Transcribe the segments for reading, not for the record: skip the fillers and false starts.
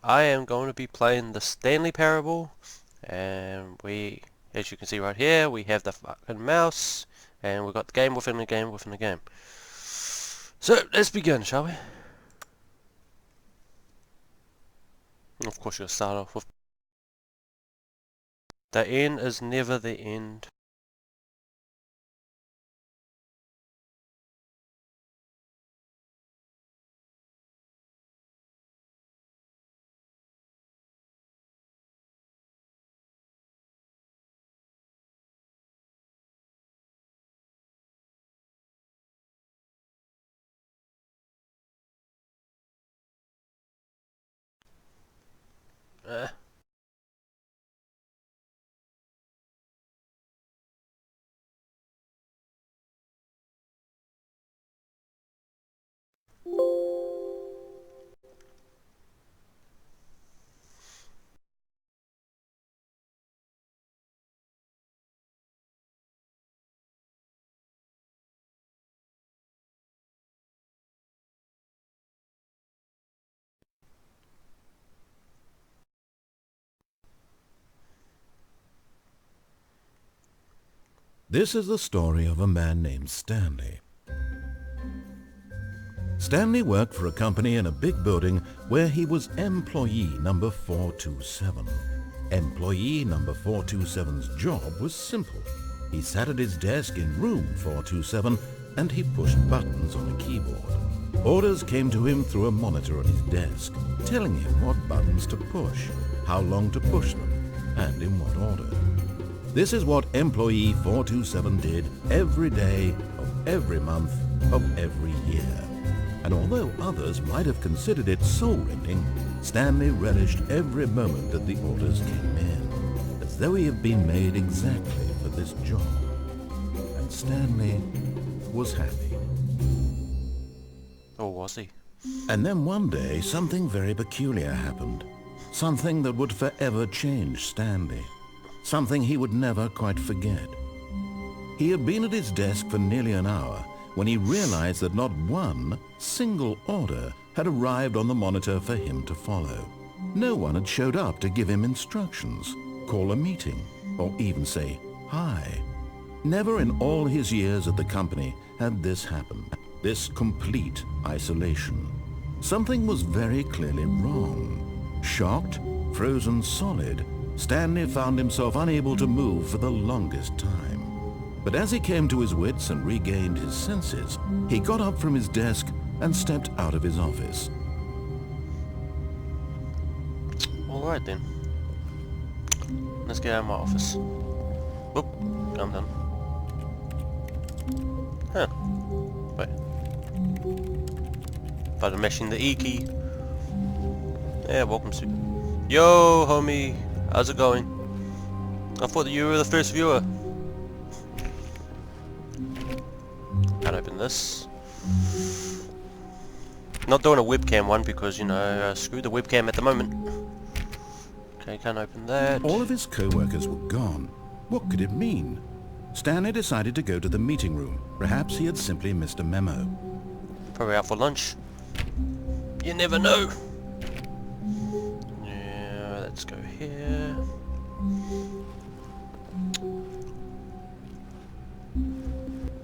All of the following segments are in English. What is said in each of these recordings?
I am going to be playing the Stanley Parable, and as you can see right here, we have the fucking mouse, and we've got the game within the game within the game. So, let's begin, shall we? Of course, you'll start off with the end is never the end. Uh, This is the story of a man named Stanley. Stanley worked for a company in a big building where he was employee number 427. Employee number 427's job was simple. He sat at his desk in room 427 and he pushed buttons on a keyboard. Orders came to him through a monitor on his desk, telling him what buttons to push, how long to push them, and in what order. This is what employee 427 did every day of every month of every year. And although others might have considered it soul-rending, Stanley relished every moment that the orders came in, as though he had been made exactly for this job. And Stanley was happy. or was he? And then one day, something very peculiar happened. Something that would forever change Stanley. Something he would never quite forget. He had been at his desk for nearly an hour when he realized that not one single order had arrived on the monitor for him to follow. No one had showed up to give him instructions, call a meeting, or even say hi. Never in all his years at the company had this happened, this complete isolation. Something was very clearly wrong. Shocked, frozen solid, Stanley found himself unable to move for the longest time. But as he came to his wits and regained his senses, he got up from his desk and stepped out of his office. Alright then. Let's get out of my office. Whoop, calm down. Huh. Wait. By mashing the E key. Yeah, welcome to. Yo, homie. How's it going? I thought that you were the first viewer. Can't open this. Not doing a webcam one because, you know, screw the webcam at the moment. Okay, can't open that. All of his co-workers were gone. What could it mean? Stanley decided to go to the meeting room. Perhaps he had simply missed a memo. Probably out for lunch. You never know. Yeah, let's go here.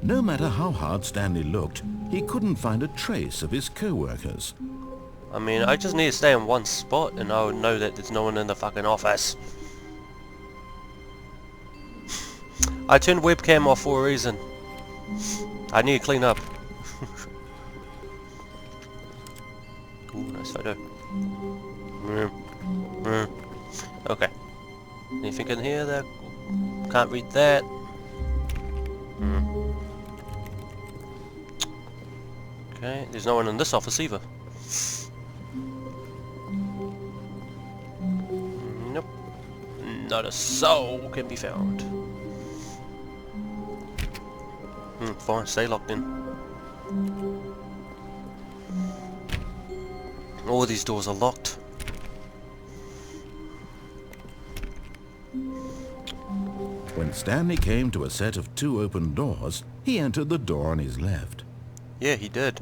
No matter how hard Stanley looked, he couldn't find a trace of his co-workers. I mean, I just need to stay in one spot and I would know that there's no one in the fucking office. I turned webcam off for a reason. I need to clean up. Ooh, nice photo. Okay. Anything in here that can't read that? Okay, there's no one in this office either. Nope. Not a soul can be found. Fine, stay locked in. All these doors are locked. When Stanley came to a set of 2 open doors, he entered the door on his left. Yeah, he did.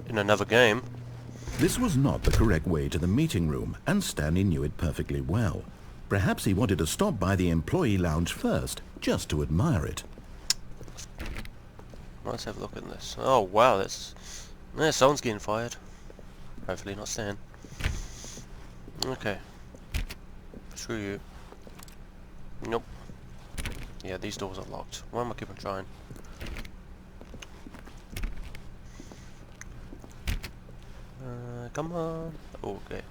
In another game. This was not the correct way to the meeting room, and Stanley knew it perfectly well. Perhaps he wanted to stop by the employee lounge first, just to admire it. Let's have a look at this. Oh wow, someone's getting fired. Hopefully not Stan. Okay. Screw you. Nope. Yeah, these doors are locked. Why am I keeping trying? Come on. Okay.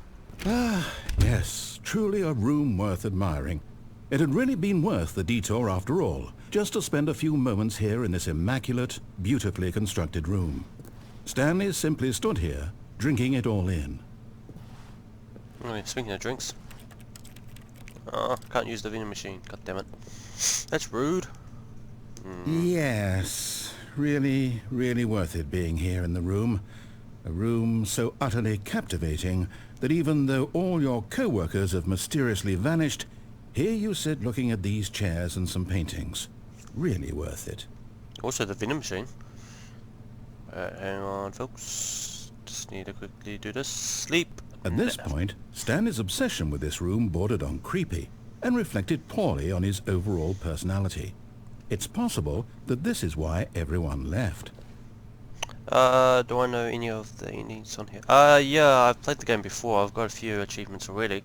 Ah, yes, truly a room worth admiring. It had really been worth the detour after all, just to spend a few moments here in this immaculate, beautifully constructed room. Stanley simply stood here, drinking it all in. Okay, speaking of drinks. Oh, can't use the vending machine. God damn it. That's rude. Yes, really, really worth it being here in the room. A room so utterly captivating that even though all your co-workers have mysteriously vanished, here you sit looking at these chairs and some paintings. Really worth it. Also the vending machine. Hang on, folks. Just need to quickly do this. Sleep. At this point, Stanley's obsession with this room bordered on creepy and reflected poorly on his overall personality. It's possible that this is why everyone left. Do I know any of the endings on here? Yeah, I've played the game before. I've got a few achievements already.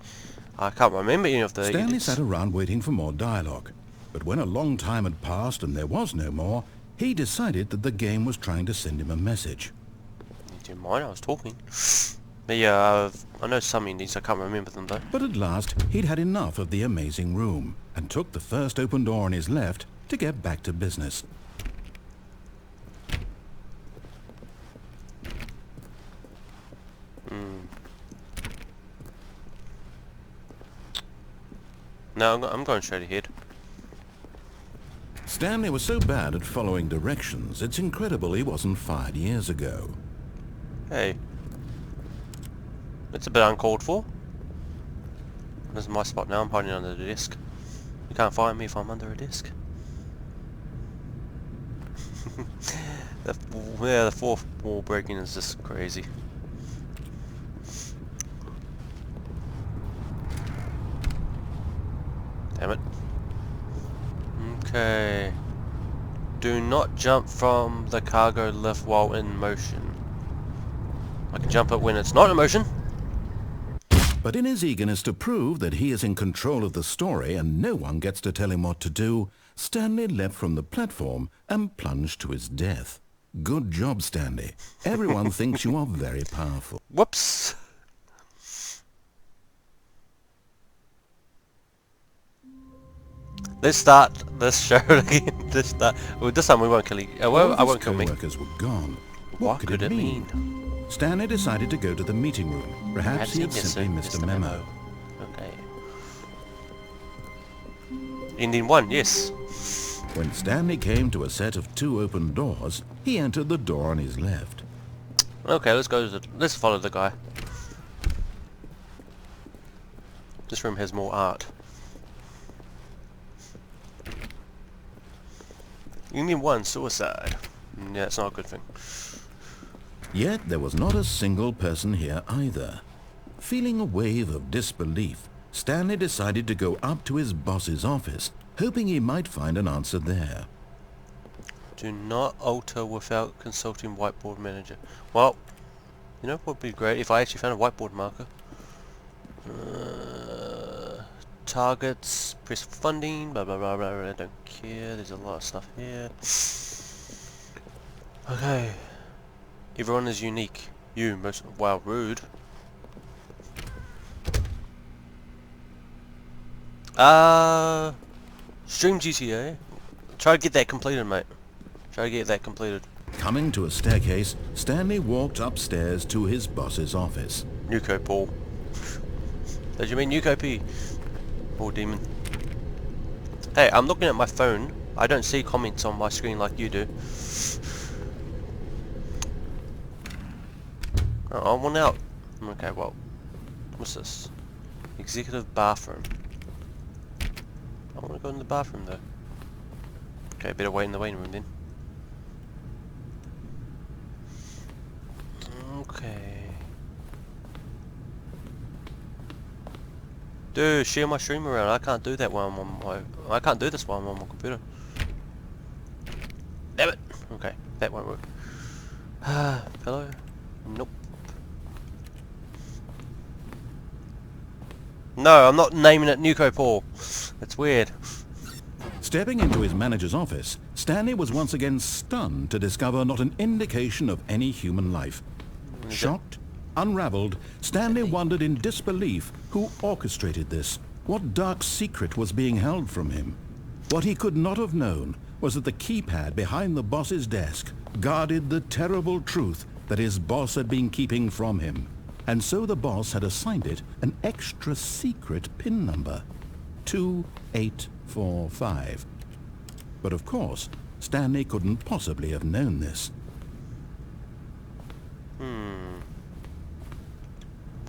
I can't remember any of the Stanley endings. sat around waiting for more dialogue, but when a long time had passed and there was no more, he decided that the game was trying to send him a message. You didn't mind, I was talking. But yeah, I know some endings, I can't remember them though. But at last, he'd had enough of the amazing room, and took the first open door on his left to get back to business. No, I'm going straight ahead. Stanley was so bad at following directions, it's incredible he wasn't fired years ago. Hey. It's a bit uncalled for. This is my spot now, I'm hiding under the desk. You can't find me if I'm under a desk. The fourth wall breaking is just crazy. Damn it. Okay. Do not jump from the cargo lift while in motion. I can jump it when it's not in motion. But in his eagerness to prove that he is in control of the story and no one gets to tell him what to do, Stanley leapt from the platform and plunged to his death. Good job, Stanley. Everyone thinks you are very powerful. Whoops. Let's start this show again. Well, this time we won't kill I won't kill me. Co-workers were gone. What could it mean? Stanley decided to go to the meeting room. Perhaps he had simply missed a memo. Okay. Ending 1, yes. When Stanley came to a set of 2 open doors, he entered the door on his left. Okay, let's follow the guy. This room has more art. Ending 1, suicide. Yeah, it's not a good thing. Yet there was not a single person here either. Feeling a wave of disbelief, Stanley decided to go up to his boss's office, hoping he might find an answer there. Do not alter without consulting whiteboard manager. Well, you know what would be great if I actually found a whiteboard marker. Targets, press funding, blah blah blah blah, I don't care, there's a lot of stuff here. Okay. Everyone is unique. You most, wow, rude. Stream GTA. Try to get that completed, mate. Try to get that completed. Coming to a staircase, Stanley walked upstairs to his boss's office. Nuko Paul. Did you mean Nuko P? Poor demon. Hey, I'm looking at my phone. I don't see comments on my screen like you do. Oh, I want out. Okay, well. What's this? Executive bathroom. I want to go in the bathroom though. Okay, better wait in the waiting room then. Okay. Dude, share my stream around. I can't do that while I'm on my... I can't do this while I'm on my computer. Damn it! Okay, that won't work. Hello? Nope. No, I'm not naming it Nuco Paul. That's weird. Stepping into his manager's office, Stanley was once again stunned to discover not an indication of any human life. Shocked, unraveled, Stanley wondered in disbelief who orchestrated this, what dark secret was being held from him. What he could not have known was that the keypad behind the boss's desk guarded the terrible truth that his boss had been keeping from him. And so the boss had assigned it an extra secret PIN number, 2845. But of course, Stanley couldn't possibly have known this.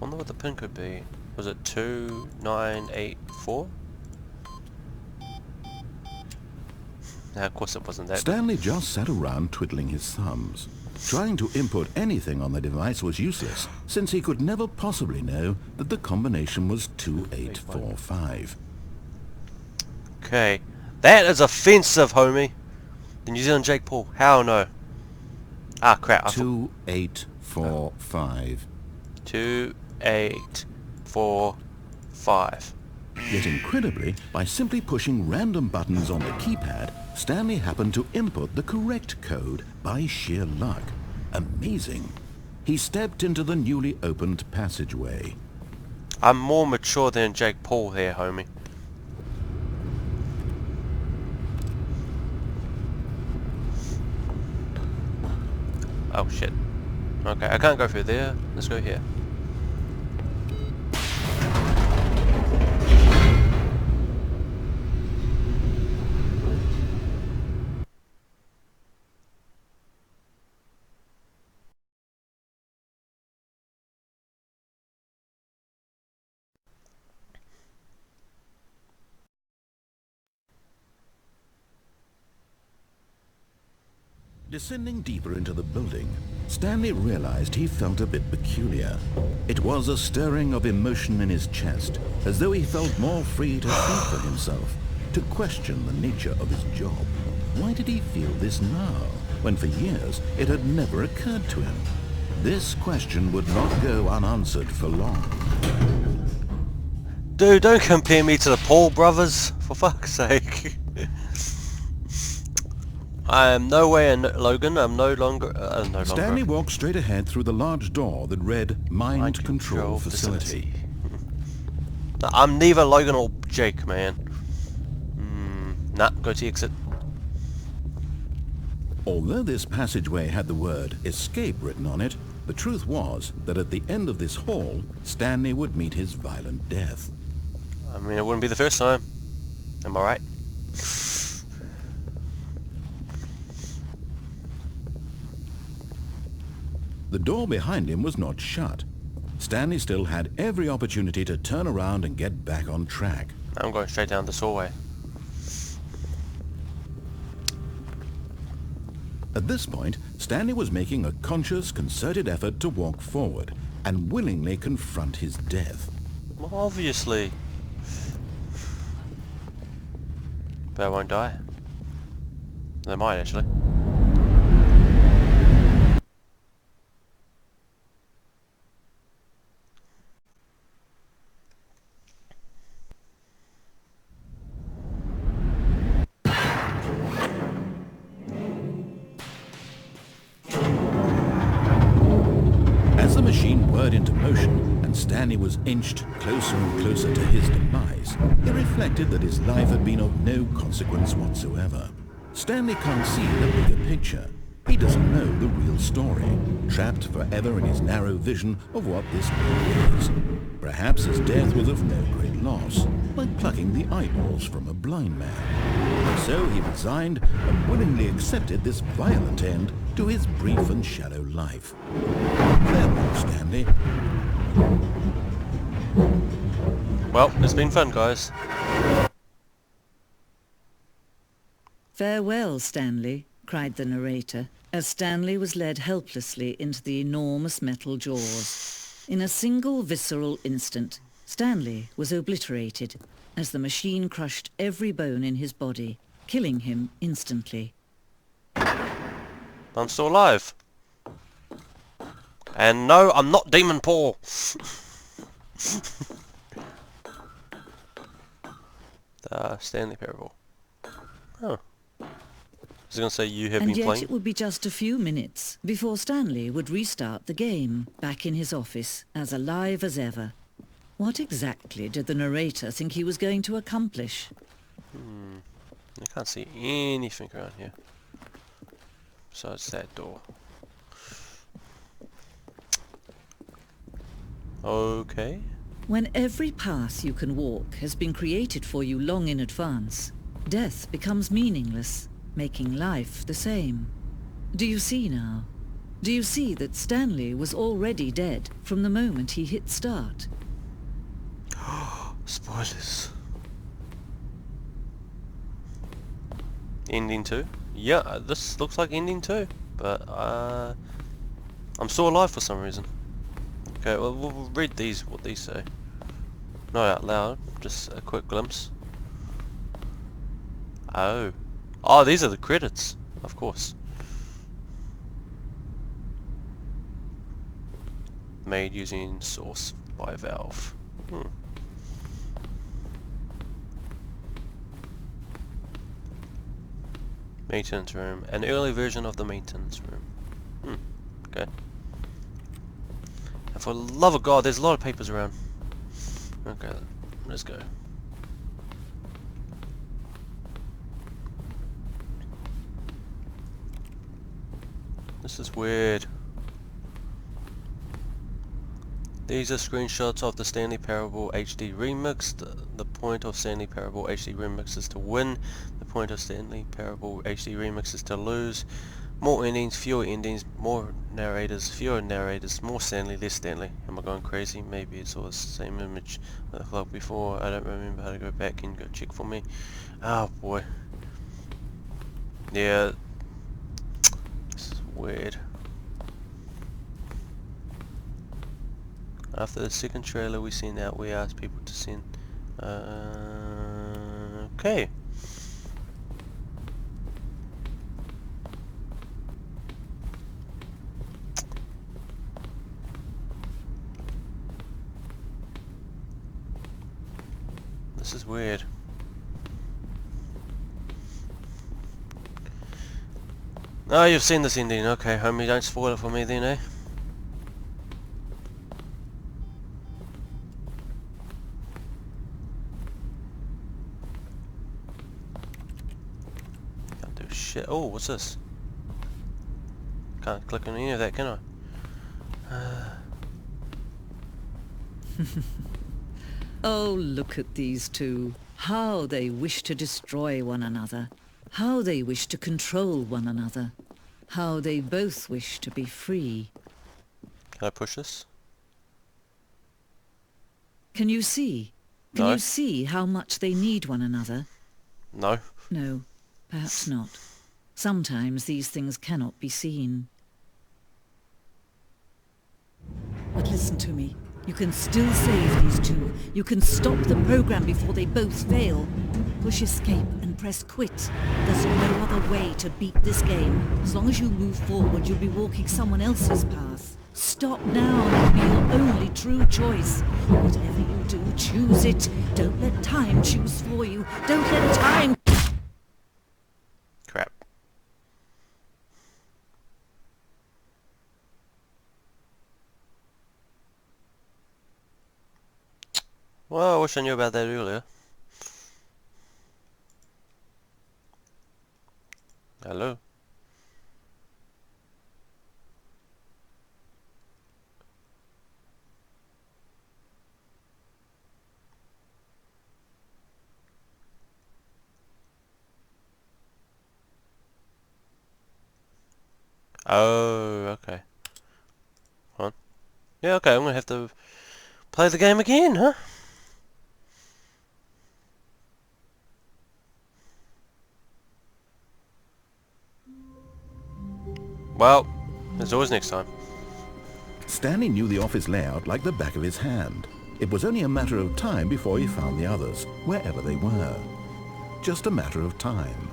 Wonder what the pin could be. Was it 2984? Nah, of course it wasn't that. Stanley just sat around twiddling his thumbs. Trying to input anything on the device was useless, since he could never possibly know that the combination was 2845. Okay. That is offensive, homie. The New Zealand Jake Paul. How no? Ah, crap. 2845. 2845. Yet incredibly, by simply pushing random buttons on the keypad, Stanley happened to input the correct code by sheer luck. Amazing. He stepped into the newly opened passageway. I'm more mature than Jake Paul here, homie. Oh shit. Okay, I can't go through there. Let's go here. Descending deeper into the building, Stanley realized he felt a bit peculiar. It was a stirring of emotion in his chest, as though he felt more free to think for himself, to question the nature of his job. Why did he feel this now, when for years it had never occurred to him? This question would not go unanswered for long. Dude, don't compare me to the Paul brothers, for fuck's sake. I am nowhere in Logan. I'm no longer. Stanley walked straight ahead through the large door that read Mind Control Facility. No, I'm neither Logan or Jake, man. Nah, go to exit. Although this passageway had the word Escape written on it, the truth was that at the end of this hall, Stanley would meet his violent death. I mean, it wouldn't be the first time. Am I right? The door behind him was not shut. Stanley still had every opportunity to turn around and get back on track. I'm going straight down this hallway. At this point, Stanley was making a conscious, concerted effort to walk forward and willingly confront his death. Well, obviously. But I won't die. They might, actually. As the machine whirred into motion and Stanley was inched closer and closer to his demise, he reflected that his life had been of no consequence whatsoever. Stanley can't see the bigger picture. He doesn't know the real story, trapped forever in his narrow vision of what this world is. Perhaps his death was of no great loss, like plucking the eyeballs from a blind man. And so he resigned and willingly accepted this violent end to his brief and shallow life. Farewell, Stanley. Well, it's been fun, guys. "Farewell, Stanley," cried the narrator, as Stanley was led helplessly into the enormous metal jaws. In a single visceral instant, Stanley was obliterated as the machine crushed every bone in his body, killing him instantly. I'm still alive. And no, I'm not Demon Paul. Stanley Parable. Oh. I was going to say you have And been yet playing. it would be just a few minutes before Stanley would restart the game, back in his office, as alive as ever. What exactly did the narrator think he was going to accomplish? I can't see anything around here. Besides that door. Okay. When every path you can walk has been created for you long in advance, death becomes meaningless, making life the same. Do you see now? Do you see that Stanley was already dead from the moment he hit start? Spoilers. Ending 2? Yeah, this looks like ending 2. But, I'm still alive for some reason. Okay, well, we'll read these, what these say. Not out loud, just a quick glimpse. Oh. Oh, these are the credits. Of course. Made using Source by Valve. Maintenance room. An early version of the maintenance room. Okay. And for the love of God, there's a lot of papers around. Okay, let's go. This is weird. These are screenshots of the Stanley Parable HD Remix. The point of Stanley Parable HD Remix is to win. The point of Stanley Parable HD Remix is to lose. More endings, fewer endings, more narrators, fewer narrators, more Stanley, less Stanley. Am I going crazy? Maybe it's all the same image like before. I don't remember how to go back and go check for me. Oh boy. Yeah. This is weird. After the second trailer we sent out, we asked people to send... okay. This is weird. Oh, you've seen this ending. Okay, homie, don't spoil it for me then, eh? Can't do shit. Oh, what's this? Can't click on any of that, can I? Oh, look at these two. How they wish to destroy one another. How they wish to control one another. How they both wish to be free. Can I push this? Can you see? Can No. you see how much they need one another? No. No, perhaps not. Sometimes these things cannot be seen. But listen to me. You can still save these two. You can stop the program before they both fail. Push escape and press quit. There's no other way to beat this game. As long as you move forward, you'll be walking someone else's path. Stop now. It'll be your only true choice. Whatever you do, choose it. Don't let time choose for you. Don't let time... Crap. Well, I wish I knew about that earlier. Hello? Oh, okay. Hold on. Yeah, okay, I'm gonna have to play the game again, huh? Well, there's always next time. Stanley knew the office layout like the back of his hand. It was only a matter of time before he found the others, wherever they were. Just a matter of time.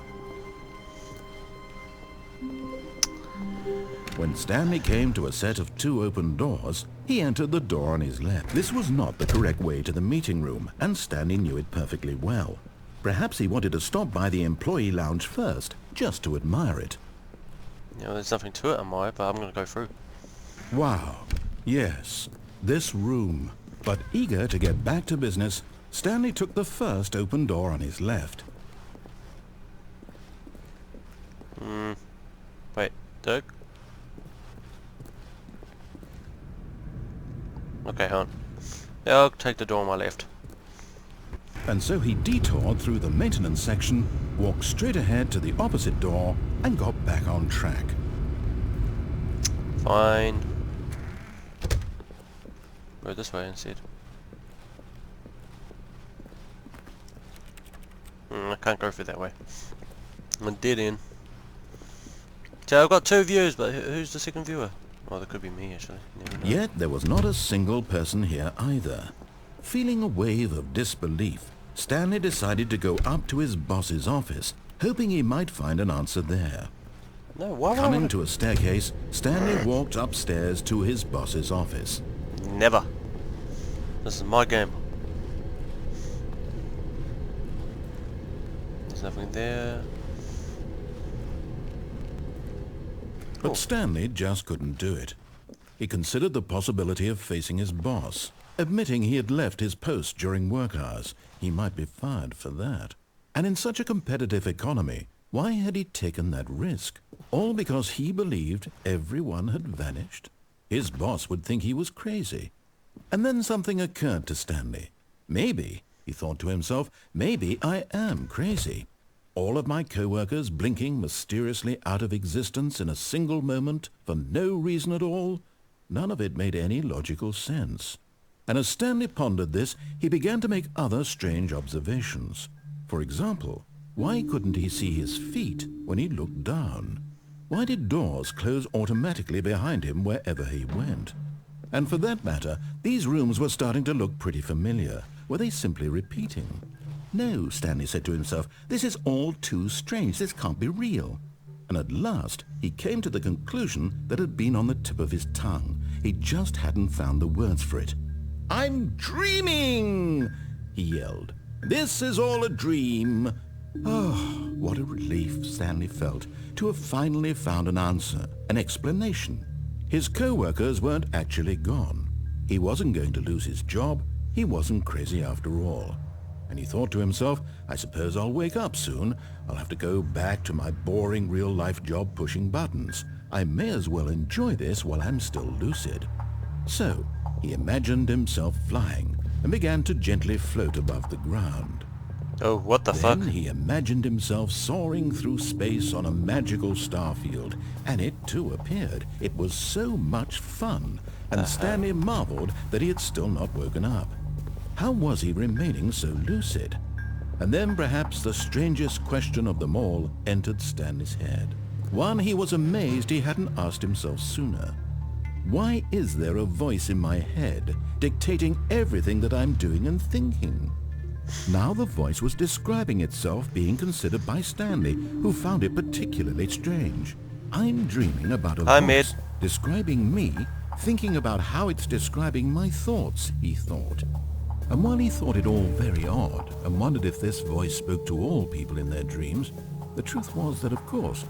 When Stanley came to a set of 2 open doors, he entered the door on his left. This was not the correct way to the meeting room, and Stanley knew it perfectly well. Perhaps he wanted to stop by the employee lounge first, just to admire it. You know, there's nothing to it, am I? But I'm going to go through. Wow, yes, this room. But eager to get back to business, Stanley took the first open door on his left. Wait, Dirk? Okay, hon. Yeah, I'll take the door on my left. And so he detoured through the maintenance section, walked straight ahead to the opposite door, and got back on track. Fine. Go this way instead. I can't go through that way. I'm a dead end. So I've got 2 views, but who's the second viewer? Oh, that could be me, actually. Never know. Yet there was not a single person here either. Feeling a wave of disbelief, Stanley decided to go up to his boss's office, hoping he might find an answer there. No, why would Coming to a staircase, Stanley walked upstairs to his boss's office. Never. This is my game. There's nothing there. But Stanley just couldn't do it. He considered the possibility of facing his boss, admitting he had left his post during work hours. He might be fired for that. And in such a competitive economy, why had he taken that risk? All because he believed everyone had vanished? His boss would think he was crazy. And then something occurred to Stanley. Maybe, he thought to himself, maybe I am crazy. All of my co-workers blinking mysteriously out of existence in a single moment for no reason at all? None of it made any logical sense. And as Stanley pondered this, he began to make other strange observations. For example, why couldn't he see his feet when he looked down? Why did doors close automatically behind him wherever he went? And for that matter, these rooms were starting to look pretty familiar. Were they simply repeating? No, Stanley said to himself, this is all too strange. This can't be real. And at last, he came to the conclusion that had been on the tip of his tongue. He just hadn't found the words for it. "I'm dreaming!" he yelled. "This is all a dream." Oh, what a relief Stanley felt to have finally found an answer, an explanation. His co-workers weren't actually gone. He wasn't going to lose his job. He wasn't crazy after all. And he thought to himself, I suppose I'll wake up soon. I'll have to go back to my boring real-life job pushing buttons. I may as well enjoy this while I'm still lucid. So, he imagined himself flying and began to gently float above the ground. Oh, what the fuck? Then he imagined himself soaring through space on a magical starfield, and it too appeared. It was so much fun, and Stanley marveled that he had still not woken up. How was he remaining so lucid? And then perhaps the strangest question of them all entered Stanley's head. One he was amazed he hadn't asked himself sooner. Why is there a voice in my head dictating everything that I'm doing and thinking? Now the voice was describing itself being considered by Stanley, who found it particularly strange. I'm dreaming about a voice describing me, thinking about how it's describing my thoughts, he thought. And while he thought it all very odd and wondered if this voice spoke to all people in their dreams, the truth was that, of course,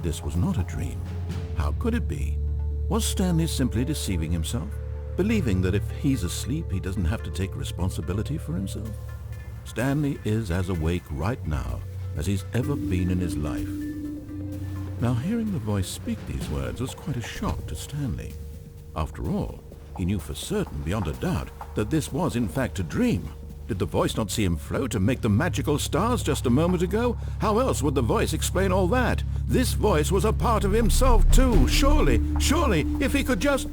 this was not a dream. How could it be? Was Stanley simply deceiving himself, believing that if he's asleep he doesn't have to take responsibility for himself? Stanley is as awake right now as he's ever been in his life. Now, hearing the voice speak these words was quite a shock to Stanley. After all, he knew for certain, beyond a doubt, that this was in fact a dream. Did the voice not see him float and make the magical stars just a moment ago? How else would the voice explain all that? This voice was a part of himself too. Surely, if he could just...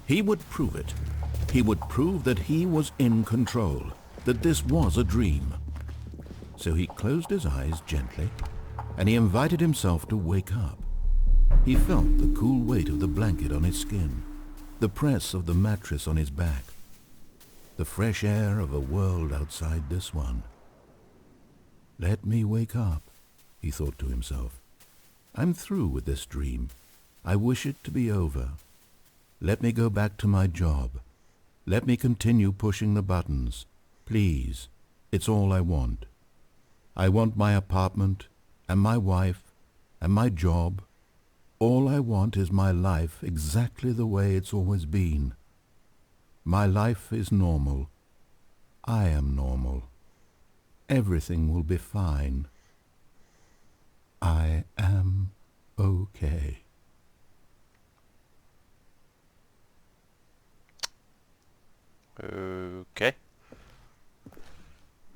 He would prove it. He would prove that he was in control, that this was a dream. So he closed his eyes gently, and he invited himself to wake up. He felt the cool weight of the blanket on his skin, the press of the mattress on his back. the fresh air of a world outside this one. Let me wake up, he thought to himself. I'm through with this dream. I wish it to be over. Let me go back to my job. Let me continue pushing the buttons. Please, it's all I want. I want my apartment, and my wife, and my job. All I want is my life exactly the way it's always been. My life is normal. I am normal. Everything will be fine. I am okay. Okay.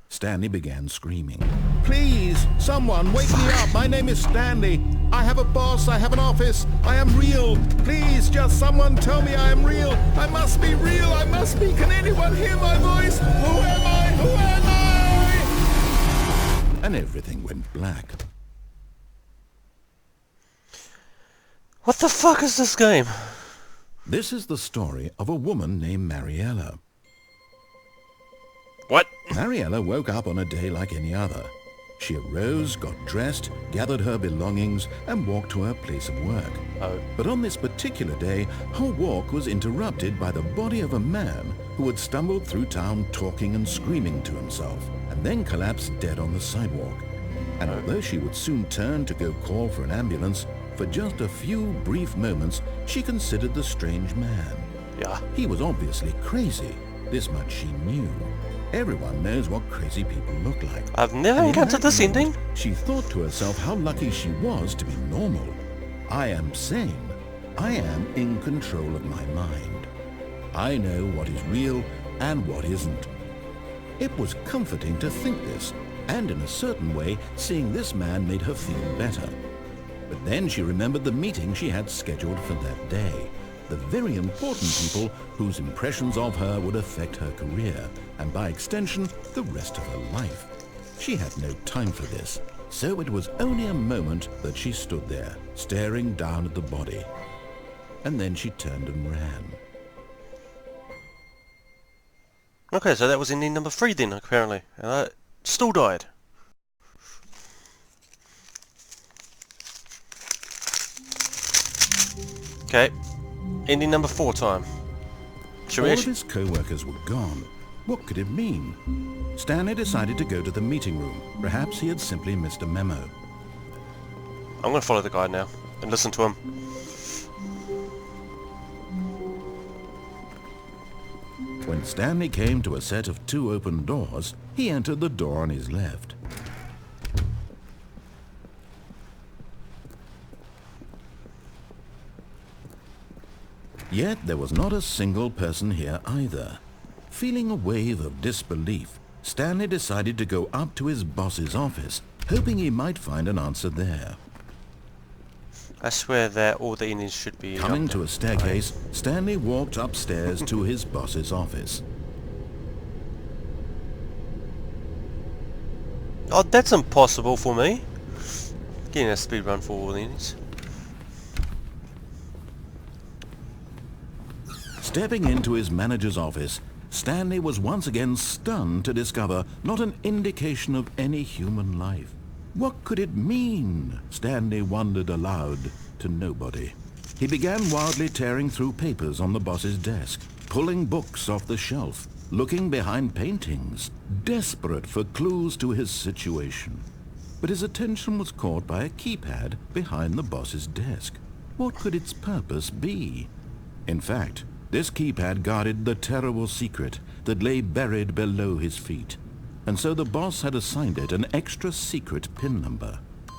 Stanley began screaming. Please, someone, wake me up. My name is Stanley. I have a boss. I have an office. I am real. Please, just someone tell me I am real. I must be real. I must be. Can anyone hear my voice? Who am I? Who am I? And everything went black. What the fuck is this game? This is the story of a woman named Mariella. What? Mariella woke up on a day like any other. She arose, got dressed, gathered her belongings, and walked to her place of work. Oh. But on this particular day, her walk was interrupted by the body of a man who had stumbled through town talking and screaming to himself, and then collapsed dead on the sidewalk. And although she would soon turn to go call for an ambulance, for just a few brief moments, she considered the strange man. Yeah. He was obviously crazy. This much she knew. Everyone knows what crazy people look like. I've never And in encountered that this moment, ending. She thought to herself how lucky she was to be normal. I am sane. I am in control of my mind. I know what is real and what isn't. It was comforting to think this, and in a certain way, seeing this man made her feel better. But then she remembered the meeting she had scheduled for that day. The very important people whose impressions of her would affect her career, and by extension, the rest of her life. She had no time for this, so it was only a moment that she stood there, staring down at the body. And then she turned and ran. Okay, so that was ending number 3 then, apparently. And I still died. Okay, ending number 4 time. Should we All of actually... his co-workers were gone. What could it mean? Stanley decided to go to the meeting room. Perhaps he had simply missed a memo. I'm going to follow the guy now and listen to him. When Stanley came to a set of 2 open doors, he entered the door on his left. Yet there was not a single person here either. Feeling a wave of disbelief, Stanley decided to go up to his boss's office, hoping he might find an answer there. I swear that all the endings should be... Coming to a staircase, Stanley walked upstairs to his boss's office. Oh, that's impossible for me. Getting a speed run for all the endings. Stepping into his manager's office, Stanley was once again stunned to discover not an indication of any human life. What could it mean? Stanley wondered aloud to nobody. He began wildly tearing through papers on the boss's desk, pulling books off the shelf, looking behind paintings, desperate for clues to his situation. But his attention was caught by a keypad behind the boss's desk. What could its purpose be? In fact, this keypad guarded the terrible secret that lay buried below his feet. And so the boss had assigned it an extra secret PIN number,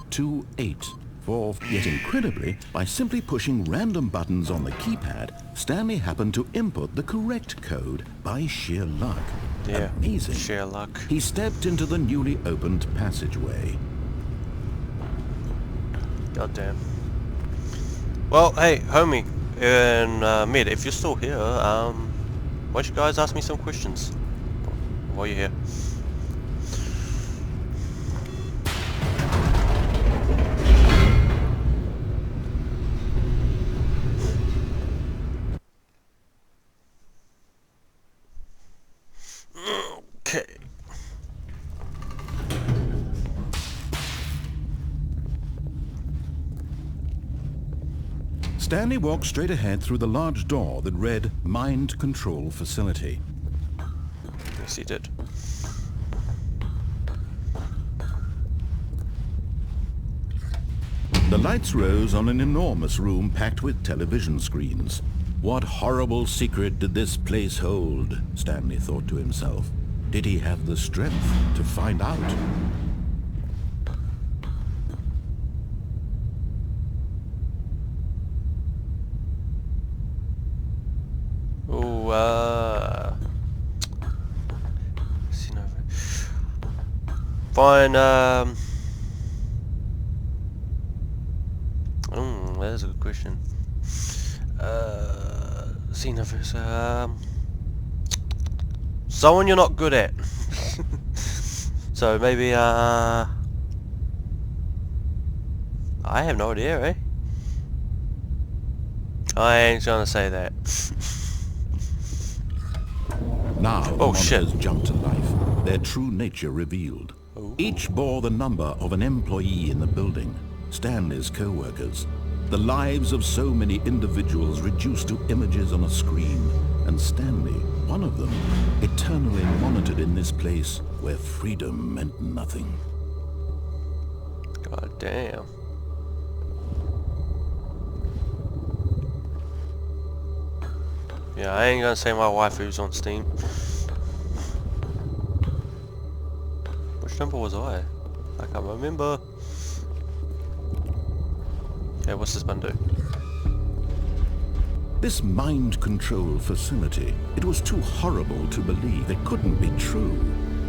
284. Yet incredibly, by simply pushing random buttons on the keypad, Stanley happened to input the correct code by sheer luck. Yeah, amazing. sheer luck. He stepped into the newly opened passageway. God damn. Well, hey, homie, and Mid, if you're still here, why don't you guys ask me some questions while you're here? Stanley walked straight ahead through the large door that read Mind Control Facility. Yes, he did. The lights rose on an enormous room packed with television screens. What horrible secret did this place hold? Stanley thought to himself. Did he have the strength to find out? Oh, see no. Fine. That is a good question. Xenoverse. Someone you're not good at. So maybe. I have no idea, eh? I ain't gonna say that. Now the Oh, shit. monsters jumped to life, their true nature revealed. Ooh. Each bore the number of an employee in the building, Stanley's co-workers. The lives of so many individuals reduced to images on a screen, and Stanley, one of them, eternally monitored in this place where freedom meant nothing. God damn. Yeah, I ain't gonna say my waifu's on Steam. Which number was I? I can't remember. Okay, what's this button do? This mind control facility, it was too horrible to believe. It couldn't be true.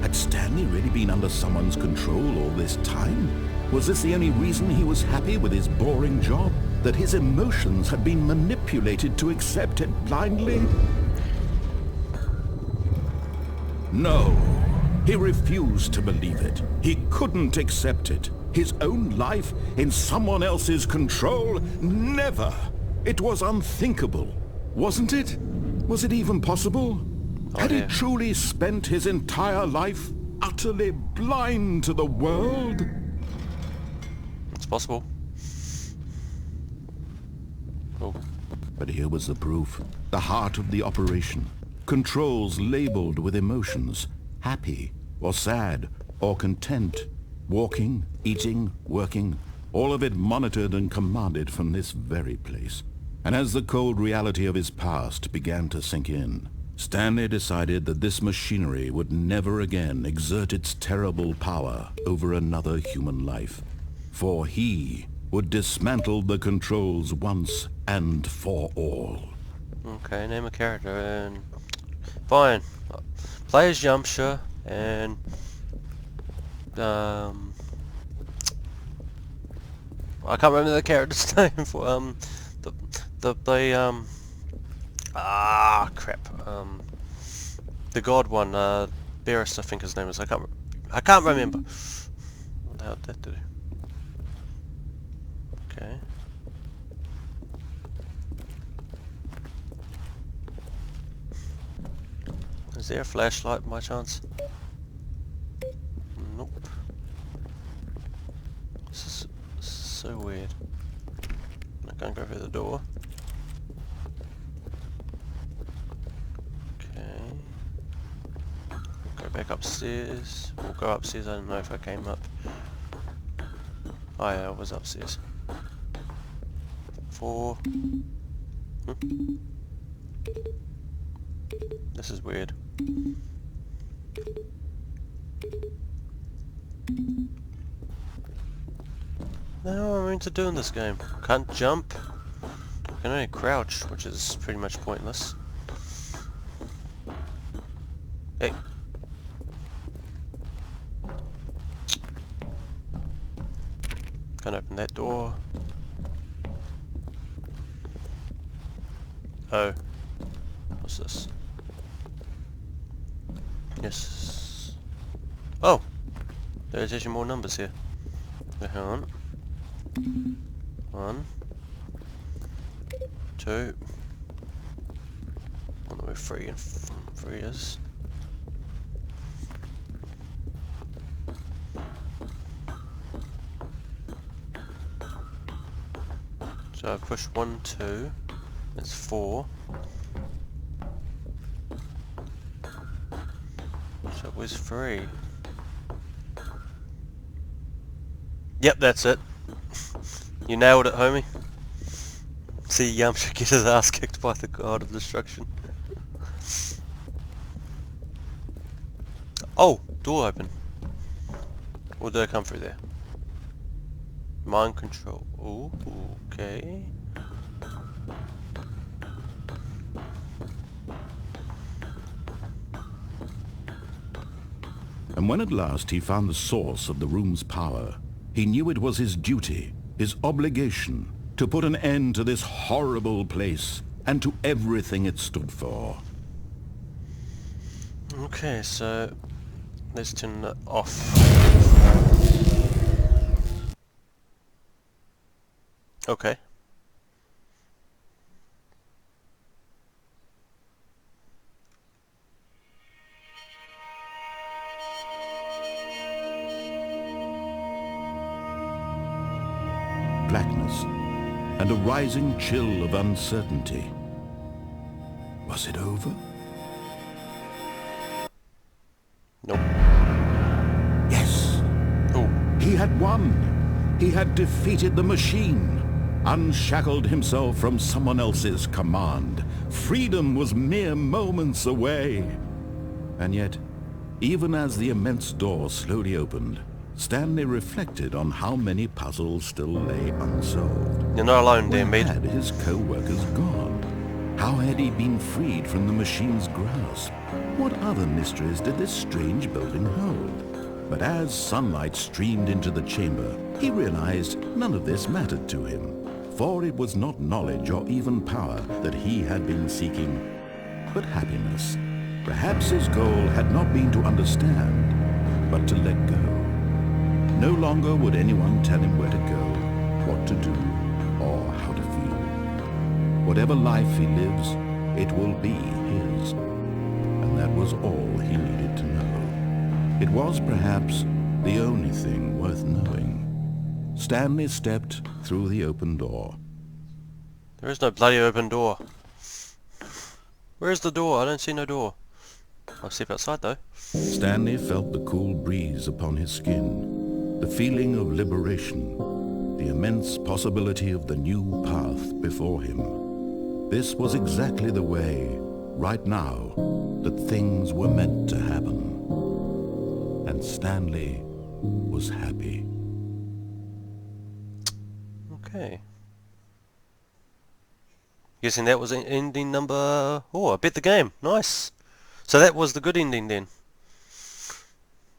Had Stanley really been under someone's control all this time? Was this the only reason he was happy with his boring job? That his emotions had been manipulated to accept it blindly? No. He refused to believe it. He couldn't accept it. His own life in someone else's control? Never! It was unthinkable, wasn't it? Was it even possible? Had he truly spent his entire life utterly blind to the world? It's possible. Oh. But here was the proof. The heart of the operation. Controls labeled with emotions. Happy, or sad, or content. Walking, eating, working. All of it monitored and commanded from this very place. And as the cold reality of his past began to sink in, Stanley decided that this machinery would never again exert its terrible power over another human life. For he would dismantle the controls once and for all. Okay, name a character and... Fine. Players jump, sure, and... I can't remember the character's name for, crap. The god one, Beerus, I think his name is. I can't remember. What the hell did that do? Okay. Is there a flashlight by chance? Nope. This is so weird. I can't go through the door. Okay. Go back upstairs. We'll go upstairs. I don't know if I came up. Oh yeah, I was upstairs. 4. This is weird. What am I meant to do in this game? Can't jump. I can only crouch, which is pretty much pointless. Hey. Can't open that door. Oh. What's this? Yes. Oh! There's actually more numbers here. Hang on. 1, 2. On the way 3 and 3 is. So I push 1, 2. That's 4. So where's 3? Yep, that's it. You nailed it, homie. See Yamcha get his ass kicked by the god of destruction. Oh, door open. Or did I come through there? Mind control. Ooh, okay. And when at last he found the source of the room's power, he knew it was his duty, his obligation, to put an end to this horrible place and to everything it stood for. Okay, so let's turn it off. Okay. Blackness and a rising chill of uncertainty. Was it over? Nope. Yes. Oh. He had won. He had defeated the machine, unshackled himself from someone else's command. Freedom was mere moments away. And yet, even as the immense door slowly opened, Stanley reflected on how many puzzles still lay unsolved. You're not alone, Where damn mate. had his co-workers gone? How had he been freed from the machine's grasp? What other mysteries did this strange building hold? But as sunlight streamed into the chamber, he realized none of this mattered to him, for it was not knowledge or even power that he had been seeking, but happiness. Perhaps his goal had not been to understand, but to let go. No longer would anyone tell him where to go, what to do, or how to feel. Whatever life he lives, it will be his. And that was all he needed to know. It was perhaps the only thing worth knowing. Stanley stepped through the open door. There is no bloody open door. Where's the door? I don't see no door. I'll step outside though. Stanley felt the cool breeze upon his skin, the feeling of liberation, the immense possibility of the new path before him. This was exactly the way, right now, that things were meant to happen. And Stanley was happy. Okay. Guessing that was ending number... Oh, I bet the game. Nice. So that was the good ending then.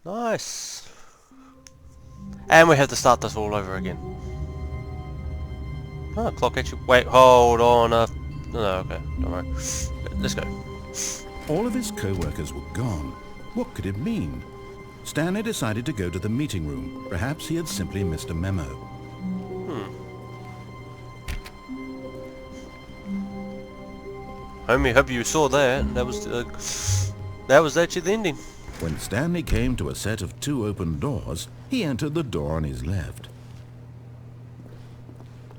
Nice. And we have to start this all over again. Oh, clock actually... Wait, hold on. No, okay. Don't worry. Let's go. All of his co-workers were gone. What could it mean? Stanley decided to go to the meeting room. Perhaps he had simply missed a memo. Homie, hope you saw that. That was actually the ending. When Stanley came to a set of 2 open doors, he entered the door on his left.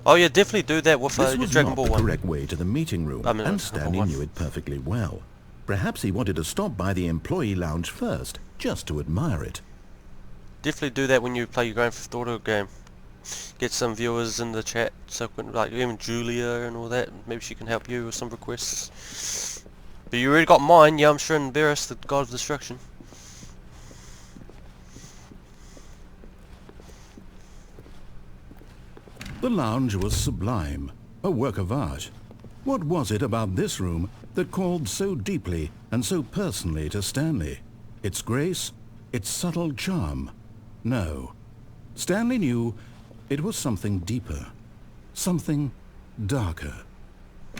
Oh yeah, definitely do that with This your was Dragon not Ball the one. correct way to the meeting room, I mean, and Dragon Stanley Ball knew 1. it perfectly well. Perhaps he wanted to stop by the employee lounge first, just to admire it. Definitely do that when you play your Grand Theft Auto game. Get some viewers in the chat, so like even Julia and all that. Maybe she can help you with some requests. But you already got mine, yeah. I'm sure embarrassed, the God of Destruction. The lounge was sublime, a work of art. What was it about this room that called so deeply and so personally to Stanley? Its grace? Its subtle charm? No. Stanley knew it was something deeper, something darker.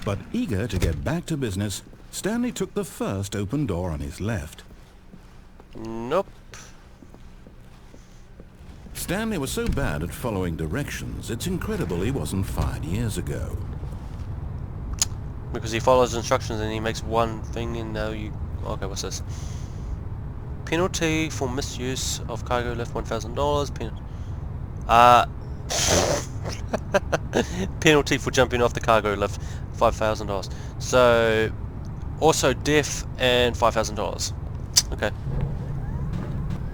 But eager to get back to business, Stanley took the first open door on his left. Nope. Stanley was so bad at following directions, it's incredible he wasn't fired years ago. Because he follows instructions and he makes one thing and now you... Okay, what's this? Penalty for misuse of cargo left $1,000. Penalty for jumping off the cargo lift, $5,000. So, also death and $5,000. Okay.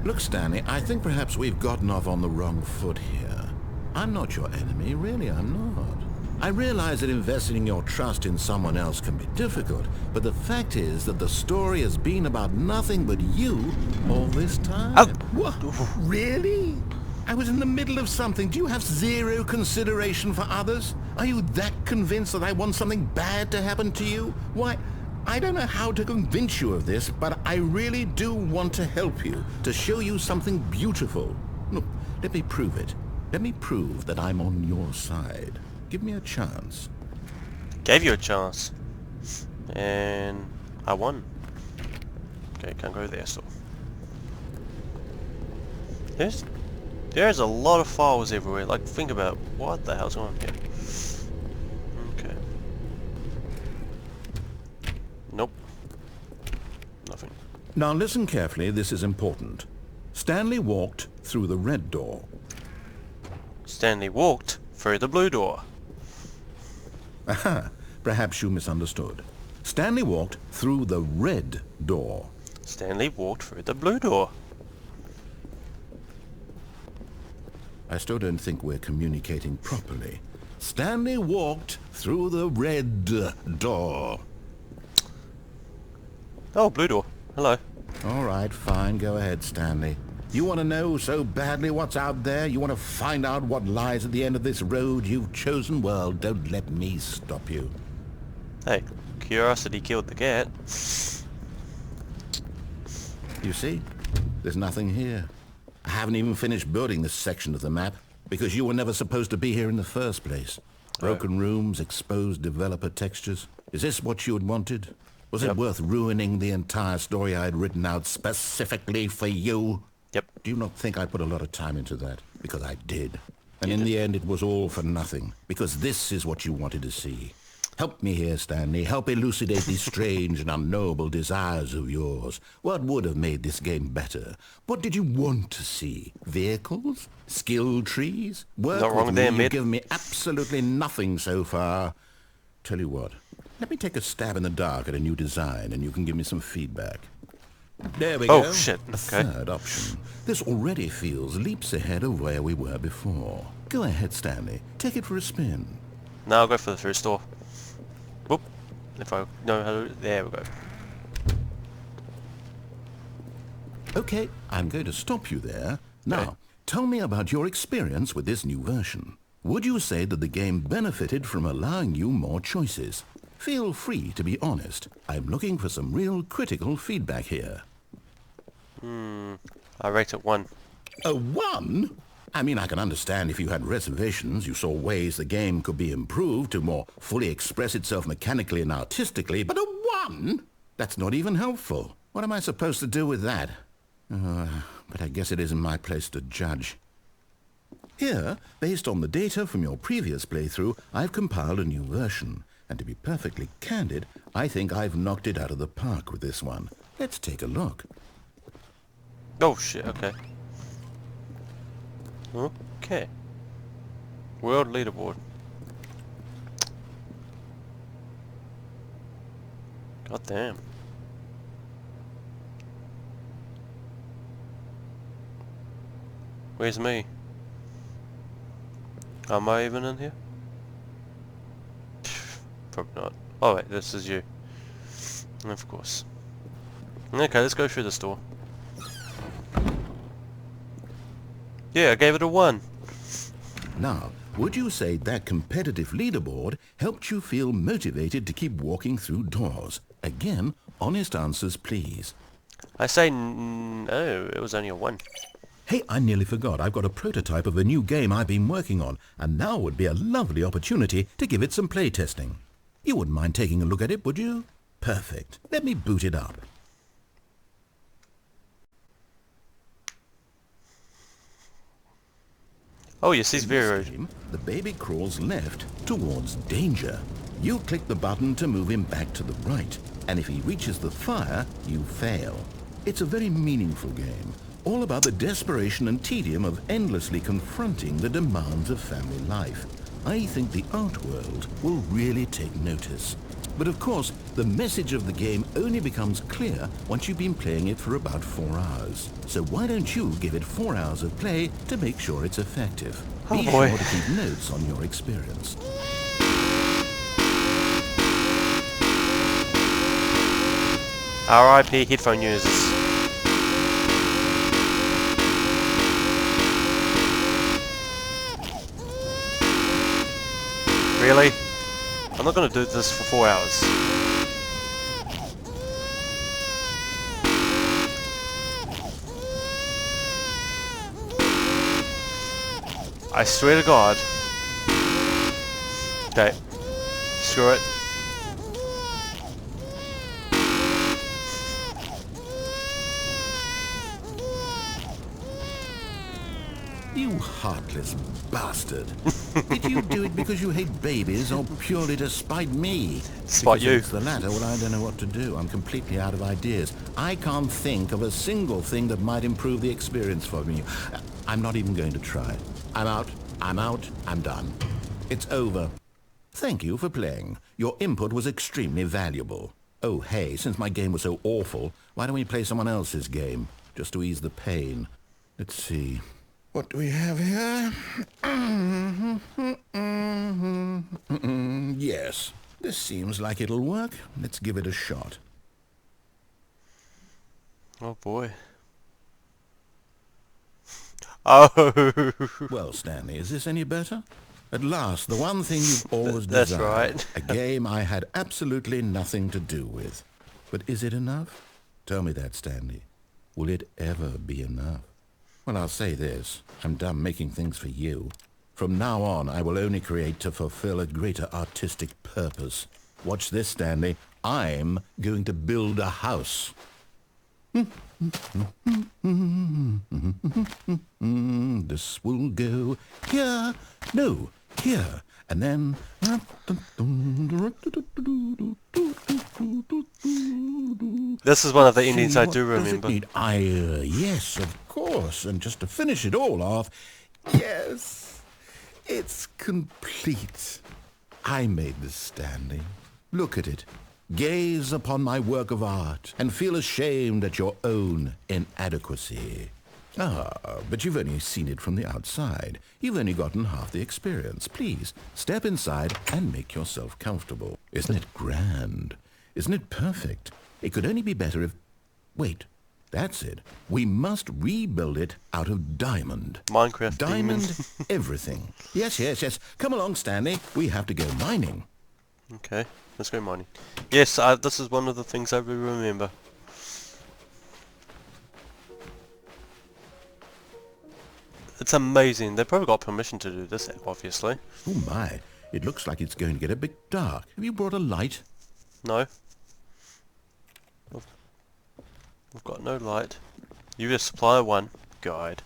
Look, Stanley, I think perhaps we've gotten off on the wrong foot here. I'm not your enemy, really, I'm not. I realize that investing your trust in someone else can be difficult, but the fact is that the story has been about nothing but you all this time. Oh. What? Really? I was in the middle of something. Do you have zero consideration for others? Are you that convinced that I want something bad to happen to you? Why, I don't know how to convince you of this, but I really do want to help you, to show you something beautiful. Look, let me prove it. Let me prove that I'm on your side. Give me a chance. Gave you a chance. And I won. Okay, can't go there, so. There's a lot of files everywhere. Like, think about what the hell's going on here. Okay. Nope. Nothing. Now listen carefully, this is important. Stanley walked through the red door. Stanley walked through the blue door. Aha, perhaps you misunderstood. Stanley walked through the red door. Stanley walked through the blue door. I still don't think we're communicating properly. Stanley walked through the red door. Oh, blue door. Hello. All right, fine, go ahead, Stanley. You want to know so badly what's out there? You want to find out what lies at the end of this road you've chosen? Well, don't let me stop you. Hey, curiosity killed the cat. You see? There's nothing here. I haven't even finished building this section of the map, because you were never supposed to be here in the first place. Broken rooms, exposed developer textures. Is this what you had wanted? Was it worth ruining the entire story I had written out specifically for you? Yep. Do you not think I put a lot of time into that? Because I did. And in the end, it was all for nothing. Because this is what you wanted to see. Help me here, Stanley. Help elucidate these strange and unknowable desires of yours. What would have made this game better? What did you want to see? Vehicles? Skill trees? Work Not wrong with there, me. mate. You've given me absolutely nothing so far. Tell you what. Let me take a stab in the dark at a new design, and you can give me some feedback. There we go. Oh, shit. A Okay. third option. This already feels leaps ahead of where we were before. Go ahead, Stanley. Take it for a spin. Now I'll go for the first door. Whoop. If I know how to... There we go. Okay, I'm going to stop you there. Now, Okay. tell me about your experience with this new version. Would you say that the game benefited from allowing you more choices? Feel free to be honest. I'm looking for some real critical feedback here. I rate it 1. A 1? I mean, I can understand if you had reservations, you saw ways the game could be improved to more fully express itself mechanically and artistically, but a 1? That's not even helpful. What am I supposed to do with that? But I guess it isn't my place to judge. Here, based on the data from your previous playthrough, I've compiled a new version. And to be perfectly candid, I think I've knocked it out of the park with this one. Let's take a look. Oh, shit. Okay. Okay. World leaderboard. God damn. Where's me? Am I even in here? Probably not. Oh wait, this is you. Of course. Okay, let's go through this door. Yeah, I gave it a 1. Now, would you say that competitive leaderboard helped you feel motivated to keep walking through doors? Again, honest answers, please. I say no, it was only a 1. Hey, I nearly forgot. I've got a prototype of a new game I've been working on, and now would be a lovely opportunity to give it some playtesting. You wouldn't mind taking a look at it, would you? Perfect. Let me boot it up. Oh yes, he's In very this rude. game, the baby crawls left towards danger. You click the button to move him back to the right, and if he reaches the fire, you fail. It's a very meaningful game, all about the desperation and tedium of endlessly confronting the demands of family life. I think the art world will really take notice. But of course, the message of the game only becomes clear once you've been playing it for about 4 hours. So why don't you give it 4 hours of play to make sure it's effective? Oh Be boy. sure to keep notes on your experience. RIP headphone users. Really? I'm not gonna do this for 4 hours. I swear to God. Okay. Screw it. You heartless bastard. Did you do it because you hate babies or purely to spite me? Spite Because you. if it's the latter, well, I don't know what to do. I'm completely out of ideas. I can't think of a single thing that might improve the experience for me. I'm not even going to try. I'm out. I'm done. It's over. Thank you for playing. Your input was extremely valuable. Oh, hey, since my game was so awful, why don't we play someone else's game? Just to ease the pain. Let's see. What do we have here? Yes, this seems like it'll work. Let's give it a shot. Oh boy. Oh. Well, Stanley, is this any better? At last, the one thing you've always That's desired. right. A game I had absolutely nothing to do with. But is it enough? Tell me that, Stanley. Will it ever be enough? Well, I'll say this. I'm done making things for you. From now on, I will only create to fulfill a greater artistic purpose. Watch this, Stanley. I'm going to build a house. This will go here. No, here. And then... This is one of the endings See, I what do does it remember. need? Yes, of course. And just to finish it all off, yes, it's complete. I made this, Stanley. Look at it. Gaze upon my work of art and feel ashamed at your own inadequacy. Ah, but you've only seen it from the outside. You've only gotten half the experience. Please, step inside and make yourself comfortable. Isn't it grand? Isn't it perfect? It could only be better if... Wait, that's it. We must rebuild it out of diamond. Minecraft Diamond demons. everything. Yes. Come along, Stanley. We have to go mining. Okay, let's go mining. Yes, this is one of the things I really remember. It's amazing. They've probably got permission to do this, obviously. Oh my, it looks like it's going to get a bit dark. Have you brought a light? No. We've got no light. You just supply one guide.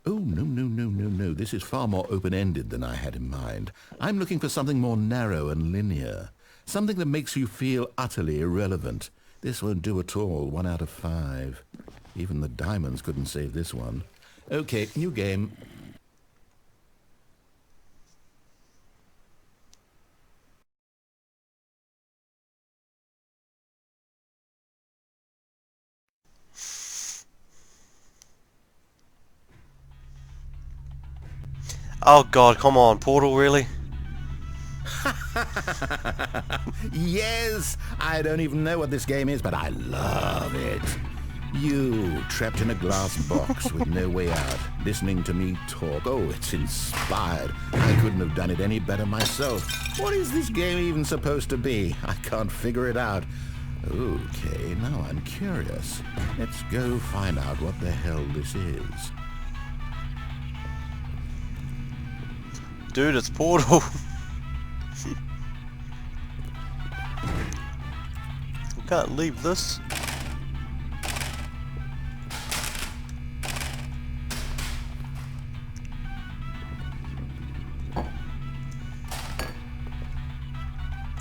Oh, no. This is far more open-ended than I had in mind. I'm looking for something more narrow and linear. Something that makes you feel utterly irrelevant. This won't do at all. 1 out of 5. Even the diamonds couldn't save this one. Okay, new game. Oh god, come on, Portal, really? Yes! I don't even know what this game is, but I love it. You, trapped in a glass box with no way out, listening to me talk. Oh, it's inspired. I couldn't have done it any better myself. What is this game even supposed to be? I can't figure it out. Okay, now I'm curious. Let's go find out what the hell this is. Dude, it's Portal. We can't leave this.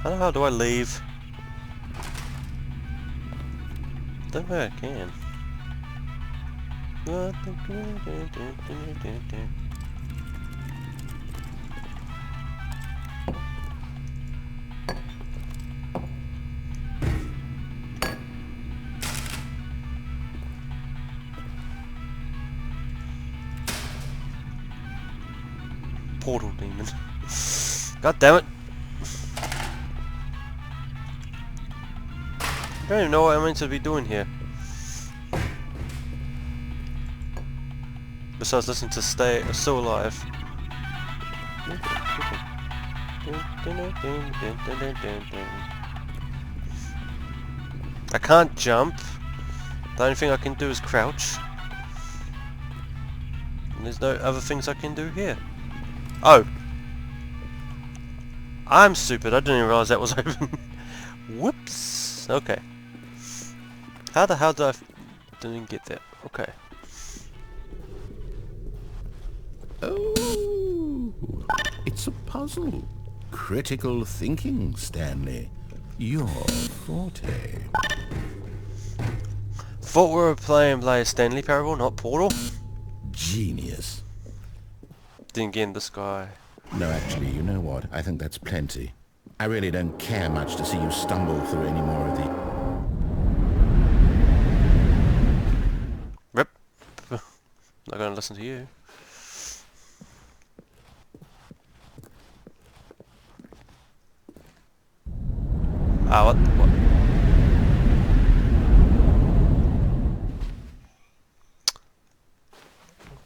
How do I leave? Don't think I can. Portal demon. God damn it. I don't even know what I'm meant to be doing here. Besides listening to Stay Still Alive. I can't jump. The only thing I can do is crouch. And there's no other things I can do here. Oh. I'm stupid. I didn't even realize that was open. Whoops. Okay. How the hell did I didn't get that? Okay. Oh, it's a puzzle. Critical thinking, Stanley. Your forte. Thought we were playing Stanley Parable, not Portal. Genius. Didn't get in the sky. No, actually, you know what? I think that's plenty. I really don't care much to see you stumble through any more of the... Rip. Not gonna listen to you. Ah, what?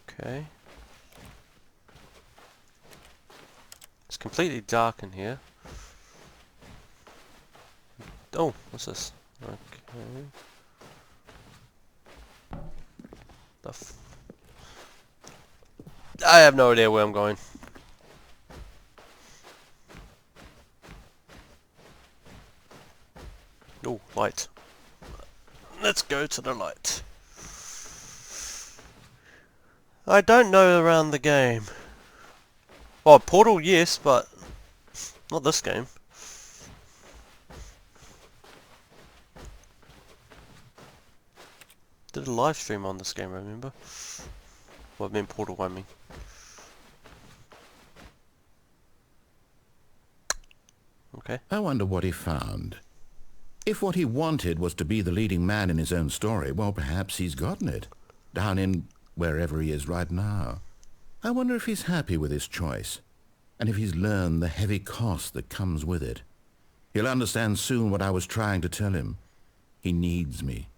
Okay. It's completely dark in here. Oh, what's this? Okay. I have no idea where I'm going. Oh, light. Let's go to the light. I don't know around the game. Well, Portal, yes, but not this game. Did a live stream on this game, I remember. Well, I mean Portal 1, I mean. Okay. I wonder what he found. If what he wanted was to be the leading man in his own story, well, perhaps he's gotten it. Down in wherever he is right now. I wonder if he's happy with his choice, and if he's learned the heavy cost that comes with it. He'll understand soon what I was trying to tell him. He needs me.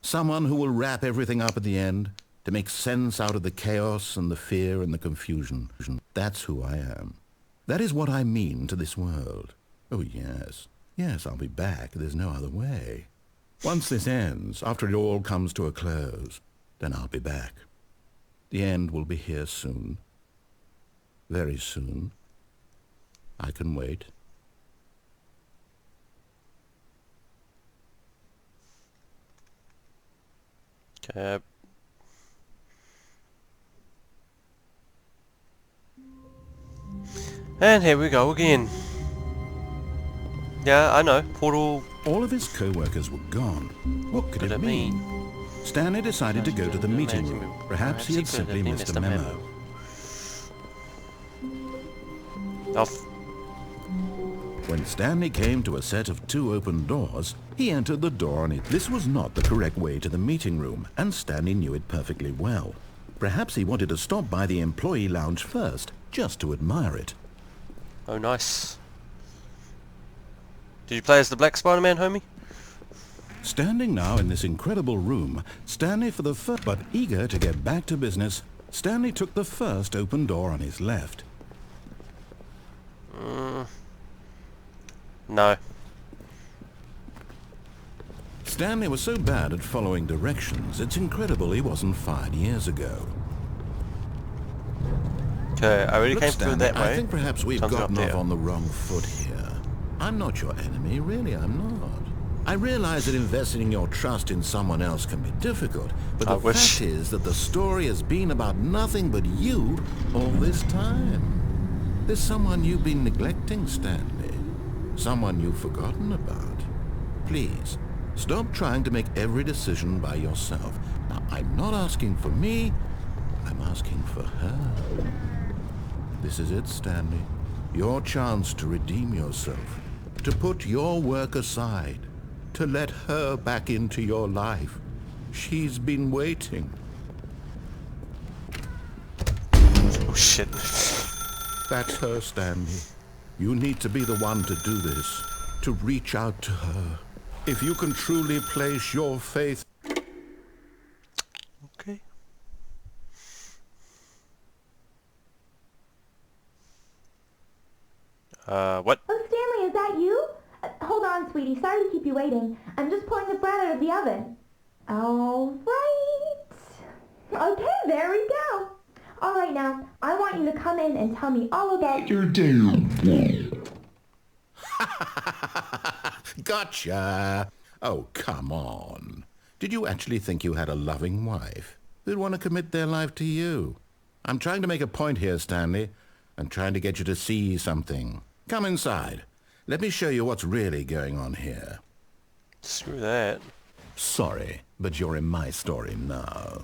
Someone who will wrap everything up at the end, to make sense out of the chaos and the fear and the confusion. That's who I am. That is what I mean to this world. Oh, yes. Yes, I'll be back. There's no other way. Once this ends, after it all comes to a close, then I'll be back. The end will be here soon. Very soon. I can wait. Okay. And here we go again. Yeah, I know. Portal. All of his co-workers were gone. What could it mean? Stanley decided to go to the meeting room. Perhaps he had simply missed a memo. When Stanley came to a set of 2 open doors, he entered the door on it. This was not the correct way to the meeting room, and Stanley knew it perfectly well. Perhaps he wanted to stop by the employee lounge first, just to admire it. Oh, nice. Did you play as the Black Spider-Man, homie? Standing now in this incredible room, Stanley for the first, but eager to get back to business, Stanley took the first open door on his left. No. Stanley was so bad at following directions, it's incredible he wasn't fired years ago. Okay, I already Look, came through Stanley, that way. I think perhaps we've Something gotten up off there. on the wrong foot here. I'm not your enemy, really I'm not. I realize that investing your trust in someone else can be difficult, but I the wish. fact is that the story has been about nothing but you all this time. There's someone you've been neglecting, Stanley. Someone you've forgotten about. Please, Stop trying to make every decision by yourself. Now, I'm not asking for me, I'm asking for her. This is it, Stanley. Your chance to redeem yourself, to put your work aside, to let her back into your life. She's been waiting. Oh shit. That's her, Stanley. You need to be the one to do this, to reach out to her. If you can truly place your faith... Okay. What? Oh, Stanley, is that you? Hold on, sweetie. Sorry to keep you waiting. I'm just pulling the bread out of the oven. All right. Okay, there we go. All right, now, I want you to come in and tell me all about your day. Gotcha! Oh, come on. Did you actually think you had a loving wife who'd want to commit their life to you? I'm trying to make a point here, Stanley. I'm trying to get you to see something. Come inside. Let me show you what's really going on here. Screw that. Sorry, but you're in my story now.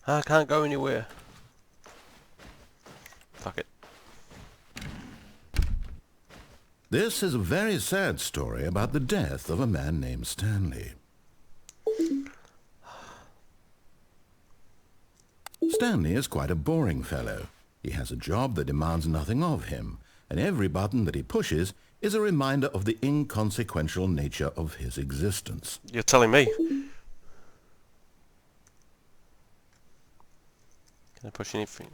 I can't go anywhere. Fuck it. This is a very sad story about the death of a man named Stanley. Stanley is quite a boring fellow. He has a job that demands nothing of him, and every button that he pushes is a reminder of the inconsequential nature of his existence. You're telling me? Can I push anything?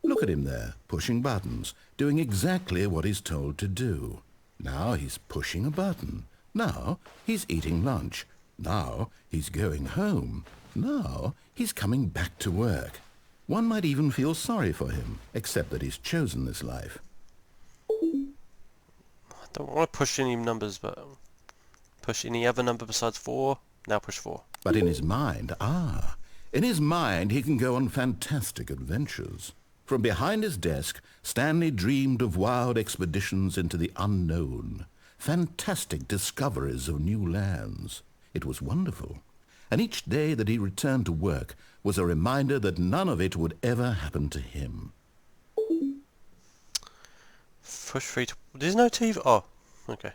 Look at him there, pushing buttons, doing exactly what he's told to do. Now he's pushing a button. Now he's eating lunch. Now he's going home. Now he's coming back to work. One might even feel sorry for him, except that he's chosen this life. I don't want to push any numbers, but push any other number besides 4. Now push 4. But in his mind, in his mind he can go on fantastic adventures. From behind his desk, Stanley dreamed of wild expeditions into the unknown, fantastic discoveries of new lands. It was wonderful. And each day that he returned to work was a reminder that none of it would ever happen to him. Push 3 to... There's no TV... Oh, okay.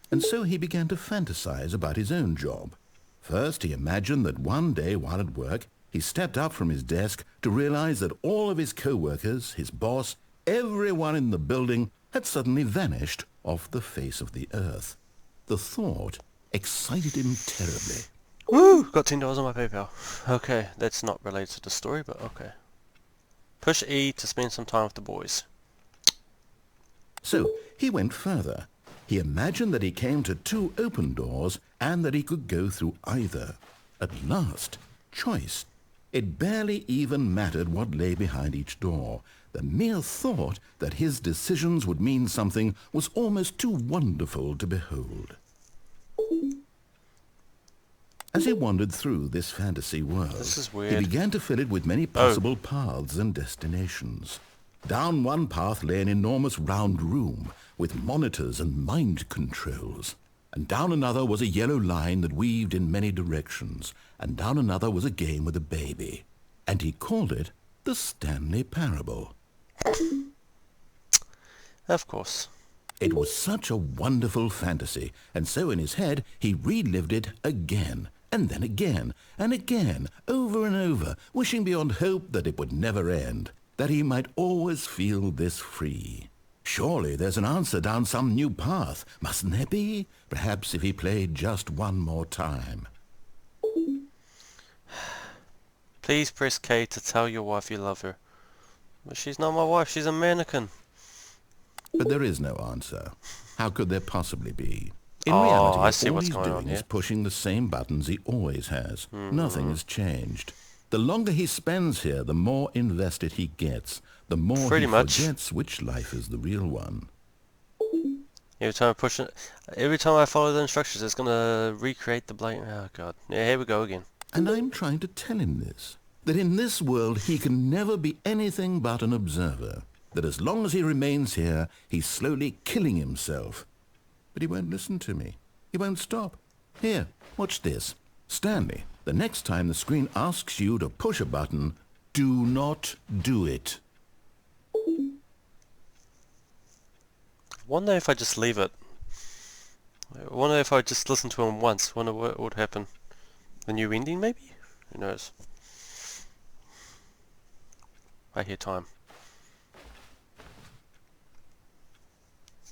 And so he began to fantasize about his own job. First, he imagined that one day while at work, he stepped up from his desk to realize that all of his co-workers, his boss, everyone in the building had suddenly vanished off the face of the earth. The thought excited him terribly. Woo! Got $10 on my PayPal. Okay, that's not related to the story, but okay. Push E to spend some time with the boys. So he went further. He imagined that he came to 2 open doors and that he could go through either. At last, choice. It barely even mattered what lay behind each door. The mere thought that his decisions would mean something was almost too wonderful to behold. As he wandered through this fantasy world, This is weird. he began to fill it with many possible paths and destinations. Down one path lay an enormous round room with monitors and mind controls. And down another was a yellow line that weaved in many directions. And down another was a game with a baby. And he called it the Stanley Parable. Of course. It was such a wonderful fantasy, and so in his head he relived it again, and then again, and again, over and over, wishing beyond hope that it would never end, that he might always feel this free. Surely there's an answer down some new path, mustn't there be? Perhaps if he played just one more time. Please press K to tell your wife you love her. But she's not my wife, she's a mannequin. But there is no answer. How could there possibly be? In Oh, reality, I see all what's he's going on doing here. is pushing the same buttons he always has. Nothing has changed. The longer he spends here, the more invested he gets. The more Pretty he much. forgets which life is the real one. Every time I push it, every time I follow the instructions, it's gonna recreate the blank. Oh god. Yeah, here we go again. And I'm trying to tell him this. that in this world he can never be anything but an observer, that as long as he remains here, he's slowly killing himself. But he won't listen to me. He won't stop. Here, watch this. Stanley, the next time the screen asks you to push a button, do not do it. Wonder if I just leave it. I wonder if I just listen to him once. Wonder what would happen. The new ending, maybe? Who knows? I hear time.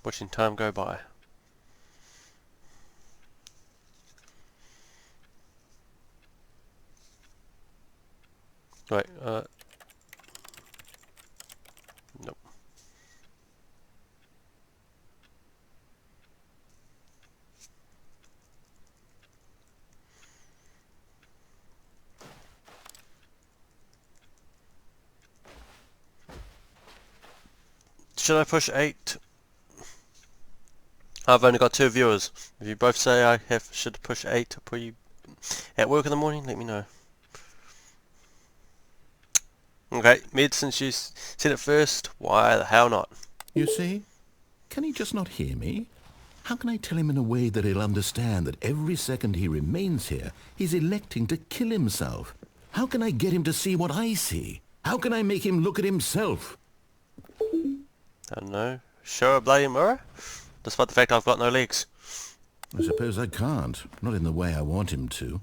Watching time go by. Right, nope. Should I push 8? I've only got 2 viewers. If you both say I should push 8 to put you at work in the morning, let me know. Okay, Mid, since you said it first, why the hell not? You see? Can he just not hear me? How can I tell him in a way that he'll understand that every second he remains here, he's electing to kill himself? How can I get him to see what I see? How can I make him look at himself? I don't know. Show a bloody mirror? Despite the fact I've got no legs. I suppose I can't. Not in the way I want him to.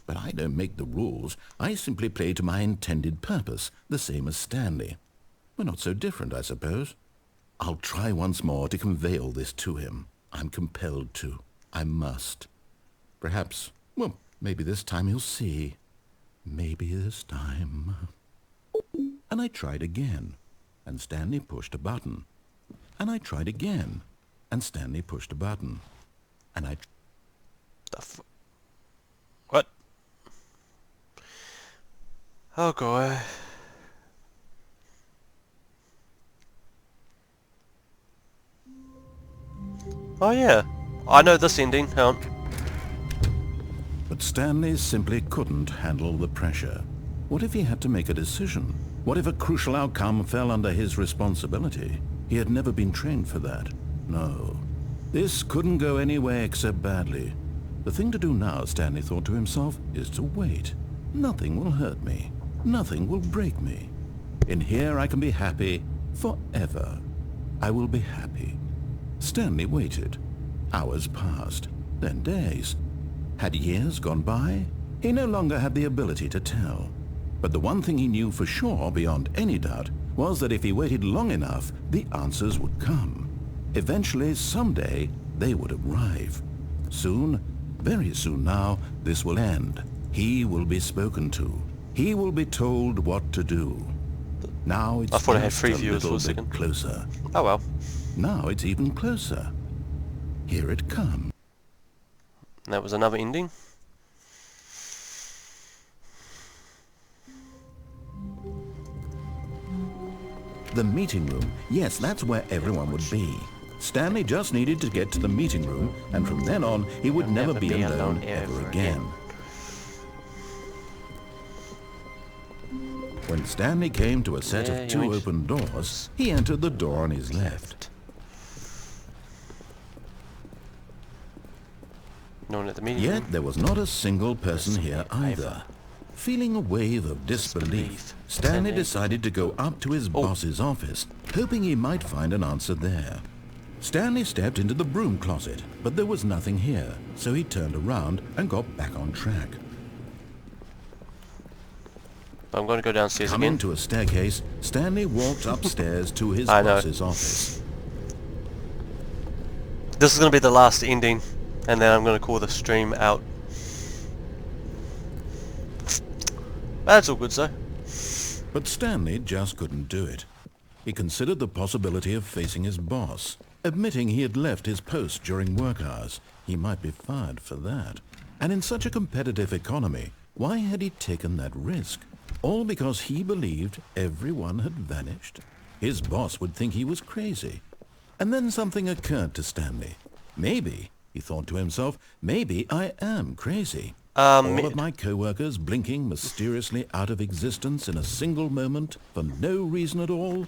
But I don't make the rules. I simply play to my intended purpose, the same as Stanley. We're not so different, I suppose. I'll try once more to convey all this to him. I'm compelled to. I must. Perhaps, well, maybe this time he'll see. Maybe this time. And I tried again, and Stanley pushed a button. And I tried again, and Stanley pushed a button. And I... What? Oh god. Oh yeah, I know this ending. Hang on. But Stanley simply couldn't handle the pressure. What if he had to make a decision? What if a crucial outcome fell under his responsibility? He had never been trained for that. No. This couldn't go anywhere except badly. The thing to do now, Stanley thought to himself, is to wait. Nothing will hurt me. Nothing will break me. In here I can be happy forever. I will be happy. Stanley waited. Hours passed, then days. Had years gone by? He no longer had the ability to tell. But the one thing he knew for sure, beyond any doubt, was that if he waited long enough, the answers would come. Eventually, someday, they would arrive. Soon, very soon now, this will end. He will be spoken to. He will be told what to do. Now it's I thought I had just 3 a viewers for little a bit second. closer. Oh well. Now it's even closer. Here it comes. That was another ending. The meeting room. Yes, that's where everyone would be. Stanley just needed to get to the meeting room, and from then on, he would never be alone ever again. When Stanley came to a set of 2 open doors, he entered the door on his left. No one at the meeting room. Yet there was not a single person here either. Feeling a wave of disbelief, Stanley decided to go up to his boss's office, hoping he might find an answer there. Stanley stepped into the broom closet, but there was nothing here, so he turned around and got back on track. I'm going to go downstairs Coming again. to a staircase, Stanley walked upstairs to his boss's office. This is going to be the last ending, and then I'm going to call the stream out. That's all good, sir. But Stanley just couldn't do it. He considered the possibility of facing his boss, admitting he had left his post during work hours. He might be fired for that. And in such a competitive economy, why had he taken that risk? All because he believed everyone had vanished? His boss would think he was crazy. And then something occurred to Stanley. Maybe, he thought to himself, maybe I am crazy. All of my co-workers blinking mysteriously out of existence in a single moment for no reason at all.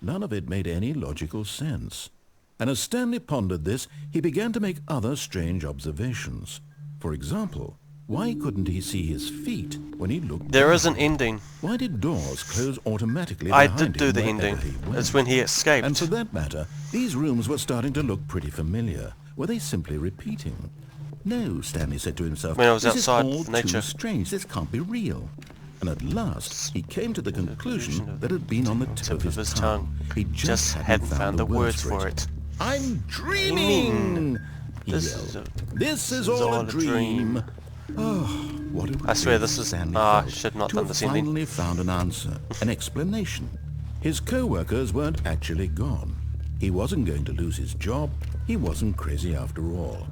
None of it made any logical sense. And as Stanley pondered this, he began to make other strange observations. For example, why couldn't he see his feet when he looked There down? is an ending. Why did doors close automatically I behind did do him the wherever ending. he went? It's when he escaped. And for that matter, these rooms were starting to look pretty familiar. Were they simply repeating? No, Stanley said to himself, When I was this outside is all nature. too strange. This can't be real. And at last, he came to the conclusion that had been on the tip of his tongue. He just hadn't found the words for it. I'm dreaming! He yelled. This is all a dream. Oh, what a I swear relief this is... Stanley I felt should not to done have this ending. finally found an answer, an explanation. His co-workers weren't actually gone. He wasn't going to lose his job. He wasn't crazy after all.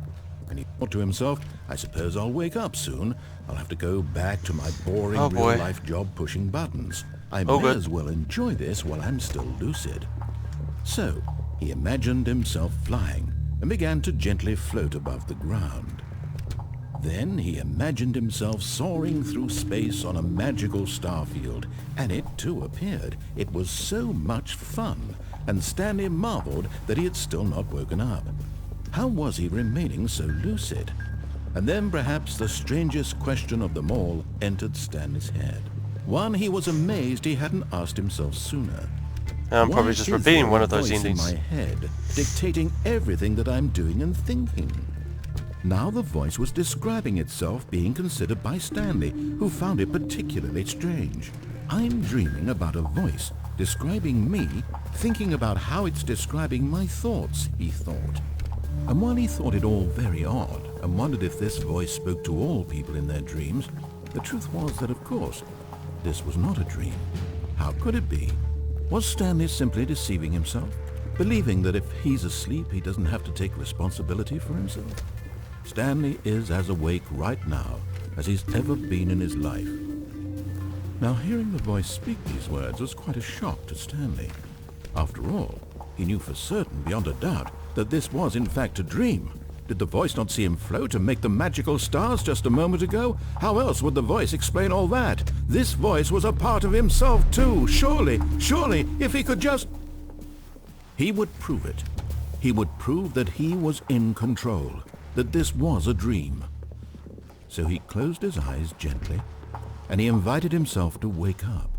And he thought to himself, I suppose I'll wake up soon. I'll have to go back to my boring real-life job pushing buttons. I may as well enjoy this while I'm still lucid. So, he imagined himself flying and began to gently float above the ground. Then he imagined himself soaring through space on a magical starfield, and it too appeared. It was so much fun, and Stanley marveled that he had still not woken up. How was he remaining so lucid? And then perhaps the strangest question of them all entered Stanley's head. One he was amazed he hadn't asked himself sooner. I'm probably just repeating one of those endings. In my head, dictating everything that I'm doing and thinking. Now the voice was describing itself being considered by Stanley, who found it particularly strange. I'm dreaming about a voice describing me, thinking about how it's describing my thoughts, he thought. And while he thought it all very odd, and wondered if this voice spoke to all people in their dreams, the truth was that, of course, this was not a dream. How could it be? Was Stanley simply deceiving himself, believing that if he's asleep, he doesn't have to take responsibility for himself? Stanley is as awake right now as he's ever been in his life. Now, hearing the voice speak these words was quite a shock to Stanley. After all, he knew for certain, beyond a doubt, that this was in fact a dream. Did the voice not see him float and make the magical stars just a moment ago? How else would the voice explain all that? This voice was a part of himself too. Surely, if he could just... He would prove it. He would prove that he was in control, that this was a dream. So he closed his eyes gently, and he invited himself to wake up.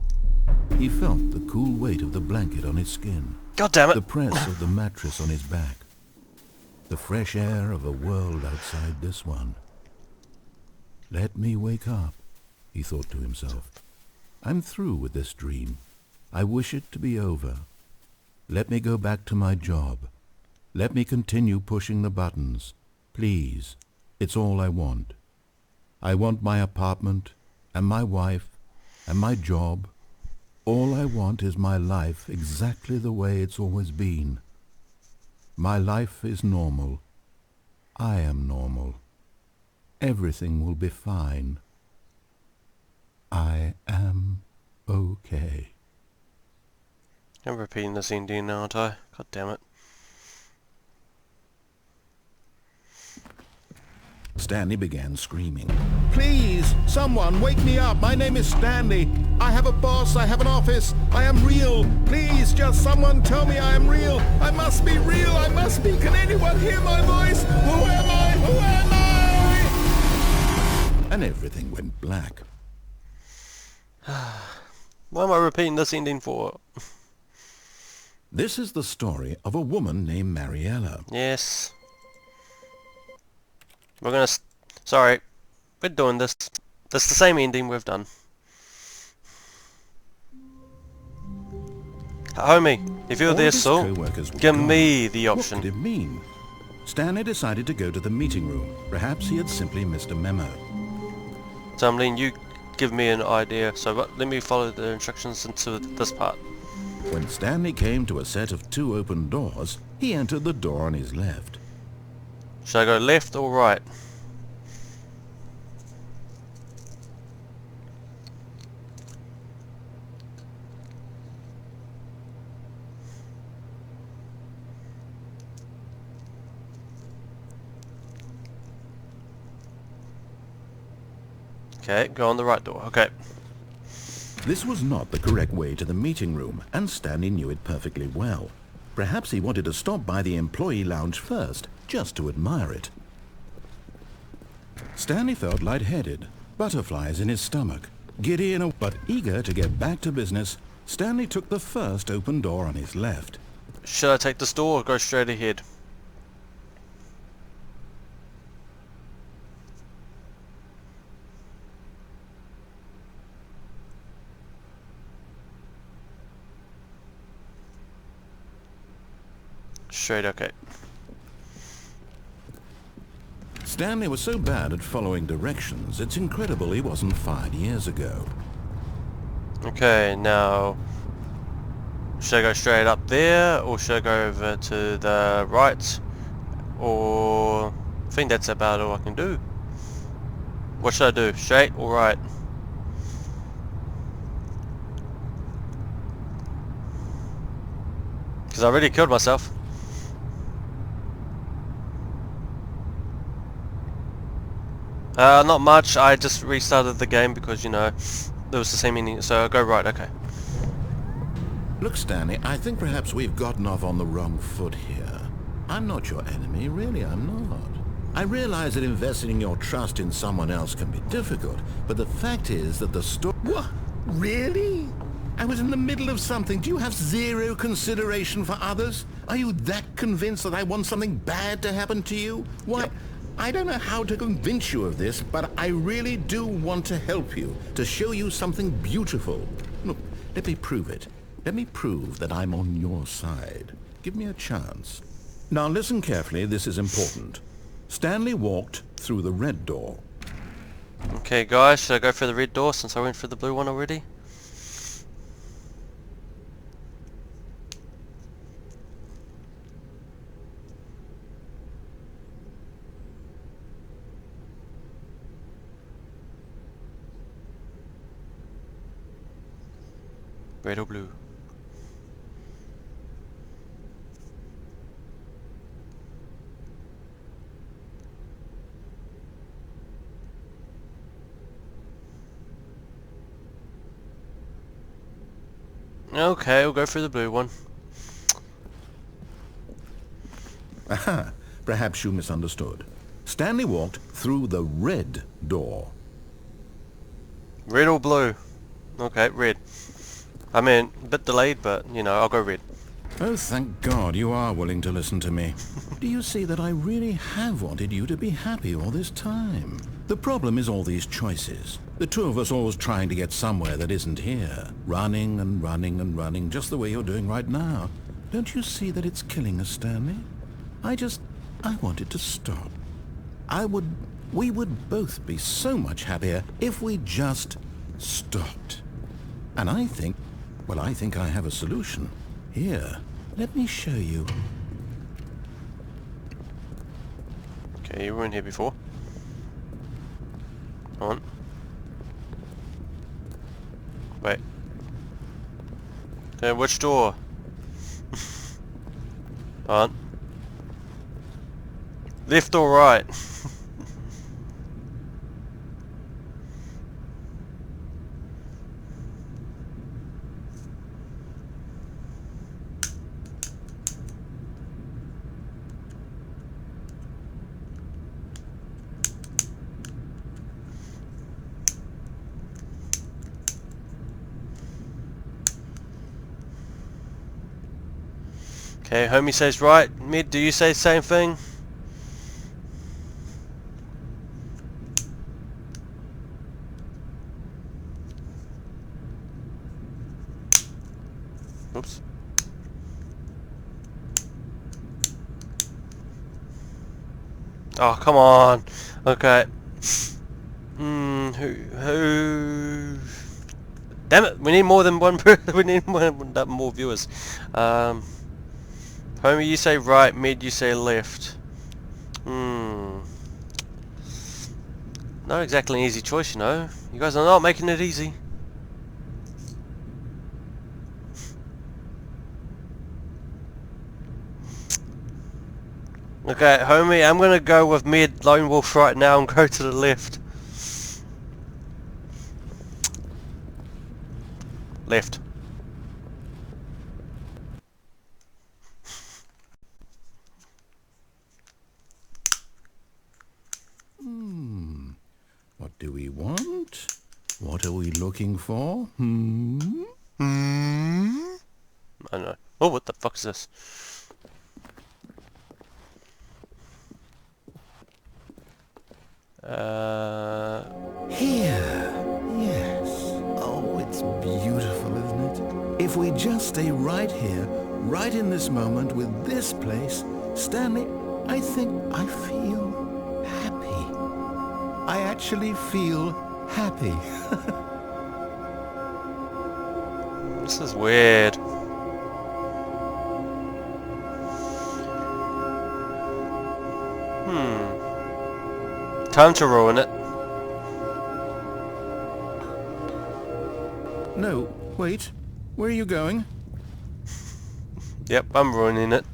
He felt the cool weight of the blanket on his skin. God damn it. The press of the mattress on his back. The fresh air of a world outside this one. Let me wake up, he thought to himself. I'm through with this dream. I wish it to be over. Let me go back to my job. Let me continue pushing the buttons. Please, it's all I want. I want my apartment, and my wife, and my job. All I want is my life exactly the way it's always been. My life is normal. I am normal. Everything will be fine. I am okay. I'm repeating this ending now, aren't I? God damn it. Stanley began screaming. Please, someone, wake me up. My name is Stanley. I have a boss. I have an office. I am real. Please, just someone tell me I am real. I must be real. I must be. Can anyone hear my voice? Who am I? Who am I? And everything went black. Why am I repeating this ending for? This is the story of a woman named Mariella. Yes. We're gonna... Sorry. We're doing this. That's the same ending we've done. Homie, if you're there, so give me the option. What could it mean? Stanley decided to go to the meeting room. Perhaps he had simply missed a memo. So I'm letting you give me an idea. So let me follow the instructions into this part. When Stanley came to a set of 2 open doors, he entered the door on his left. Should I go left or right? Okay, go on the right door. Okay. This was not the correct way to the meeting room, and Stanley knew it perfectly well. Perhaps he wanted to stop by the employee lounge first, just to admire it. Stanley felt lightheaded, butterflies in his stomach. Giddy but eager to get back to business, Stanley took the first open door on his left. Should I take this door or go straight ahead? Straight, okay. Stanley was so bad at following directions, it's incredible he wasn't fired years ago. Okay, now... should I go straight up there, or should I go over to the right? Or... I think that's about all I can do. What should I do? Straight or right? Because I already killed myself. Not much. I just restarted the game because, you know, there was the same ending. So I'll go right, okay. Look, Stanley, I think perhaps we've gotten off on the wrong foot here. I'm not your enemy, really, I'm not. I realize that investing your trust in someone else can be difficult, but the fact is that the story... What? Really? I was in the middle of something. Do you have zero consideration for others? Are you that convinced that I want something bad to happen to you? Why... Yep. I don't know how to convince you of this, but I really do want to help you, to show you something beautiful. Look, let me prove it. Let me prove that I'm on your side. Give me a chance. Now listen carefully, this is important. Stanley walked through the red door. Okay guys, should I go for the red door since I went for the blue one already? Red or blue? Okay, we'll go for the blue one. Aha, perhaps you misunderstood. Stanley walked through the red door. Red or blue? Okay, red. I mean, a bit delayed, but, you know, I'll go red. Oh, thank God you are willing to listen to me. Do you see that I really have wanted you to be happy all this time? The problem is all these choices. The two of us always trying to get somewhere that isn't here. Running and running and running, just the way you're doing right now. Don't you see that it's killing us, Stanley? I want it to stop. We would both be so much happier if we just stopped. And I think I have a solution. Here, let me show you. Okay, you weren't here before. On. Wait. Okay, which door? On. Left or right? Okay, homie says right. Mid, do you say the same thing? Oops. Oh, come on. Okay. Who? Damn it! We need more than one. We need more viewers. Homie, you say right. Mid, you say left. Not exactly an easy choice, you know. You guys are not making it easy. Okay, homie, I'm gonna go with mid lone wolf right now and go to the left. Left. What do we want? What are we looking for? I know. Oh, what the fuck is this? Here. Yes. Oh, it's beautiful, isn't it? If we just stay right here, right in this moment with this place, Stanley, I think I feel happy. I actually feel happy. This is weird. Time to ruin it. No, wait. Where are you going? Yep, I'm ruining it.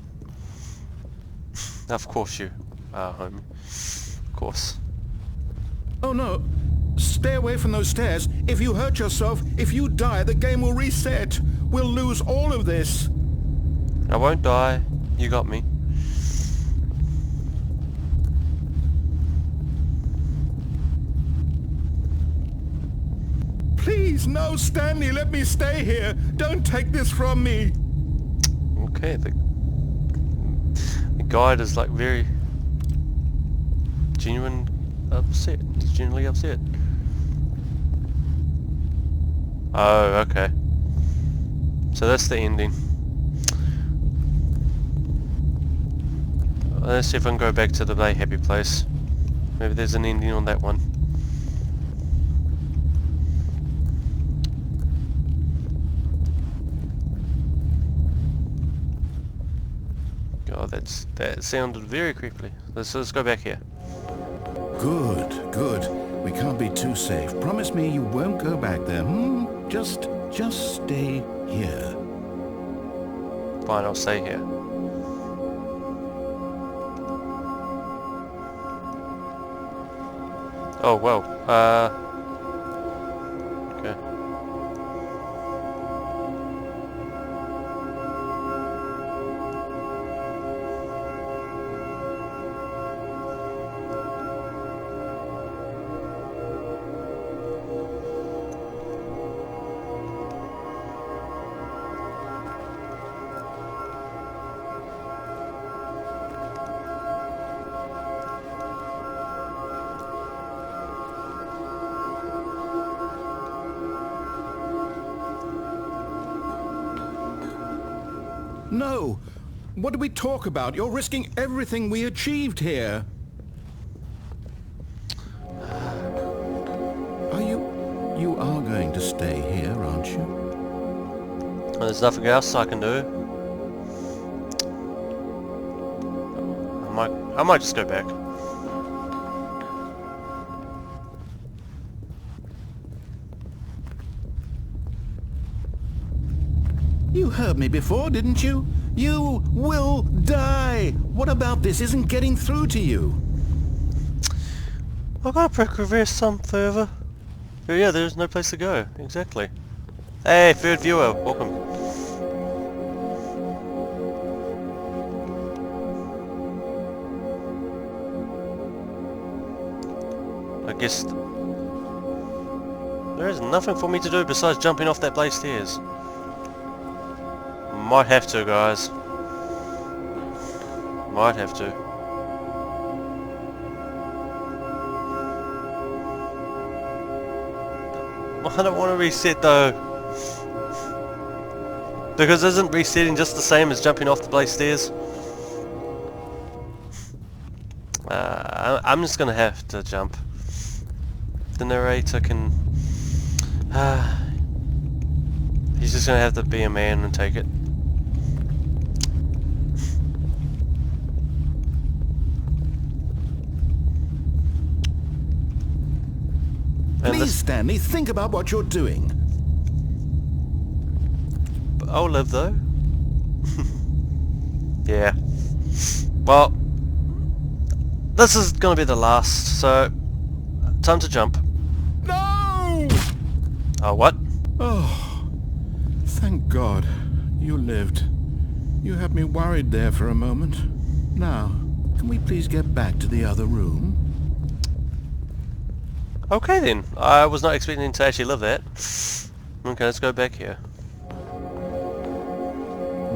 Of course you are, homie. Of course. Oh no. Stay away from those stairs. If you hurt yourself, if you die, the game will reset. We'll lose all of this. I won't die. You got me. Please, no, Stanley, let me stay here. Don't take this from me. Okay, the guide is like very genuine upset. He's genuinely upset. Oh, okay. So that's the ending. Let's see if I can go back to the Play Happy place. Maybe there's an ending on that one. God, that sounded very creepily. Let's go back here. Good, good. We can't be too safe. Promise me you won't go back there, Just stay here. Fine, I'll stay here. Oh, well, okay. No! What do we talk about? You're risking everything we achieved here. You are going to stay here, aren't you? Well, there's nothing else I can do. I might just go back. You heard me before, didn't you? You will die! What about this isn't getting through to you? I've got to progress some further. But yeah, there's no place to go. Exactly. Hey, third viewer, welcome. I guess there is nothing for me to do besides jumping off that blade stairs. Might have to, guys. Might have to. I don't want to reset though. Because isn't resetting just the same as jumping off the blade stairs? I'm just gonna have to jump. The narrator can... he's just gonna have to be a man and take it. Please, Stanley, think about what you're doing. I'll live though. Yeah. Well, this is gonna be the last, so time to jump. No! Oh, what? Oh, Thank God. You lived. You had me worried there for a moment. Now, can we please get back to the other room? Okay then. I was not expecting to actually live that. Okay, let's go back here.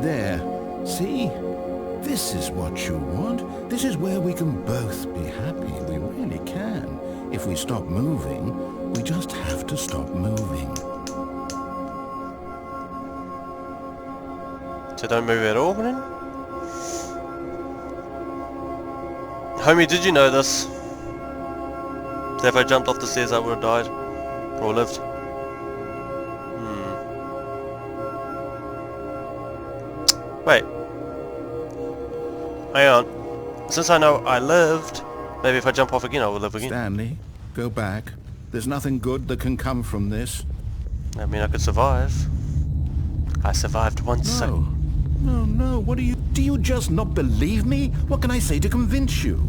There. See? This is what you want. This is where we can both be happy. We really can. If we stop moving, we just have to stop moving. So don't move at all then? Homie, did you know this? That if I jumped off the stairs I would have died? Or lived? Wait. Hang on. Since I know I lived, maybe if I jump off again I will live again. Stanley, go back. There's nothing good that can come from this. I mean, I could survive. I survived once, so... No, what do you just not believe me? What can I say to convince you?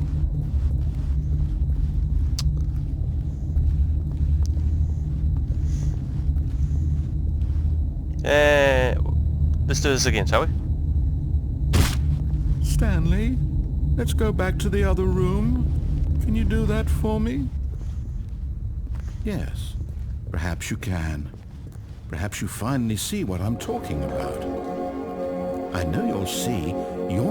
Let's do this again, shall we? Stanley, let's go back to the other room. Can you do that for me? Yes, perhaps you can. Perhaps you finally see what I'm talking about. I know you'll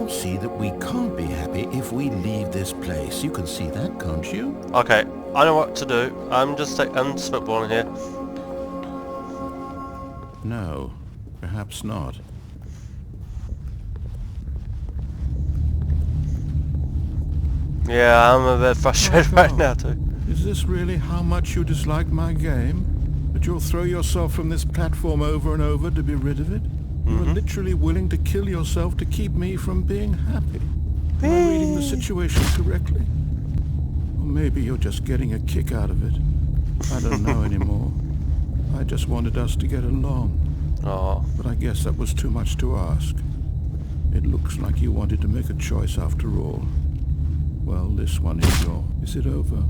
see that we can't be happy if we leave this place. You can see that, can't you? Okay, I know what to do. I'm spitballing here. No, perhaps not. Yeah, I'm a bit frustrated right now too. Is this really how much you dislike my game? That you'll throw yourself from this platform over and over to be rid of it? You are literally willing to kill yourself to keep me from being happy. Am I reading the situation correctly? Or maybe you're just getting a kick out of it. I don't know anymore. I just wanted us to get along. Oh. But I guess that was too much to ask. It looks like you wanted to make a choice after all. Well, this one is yours. Is it over?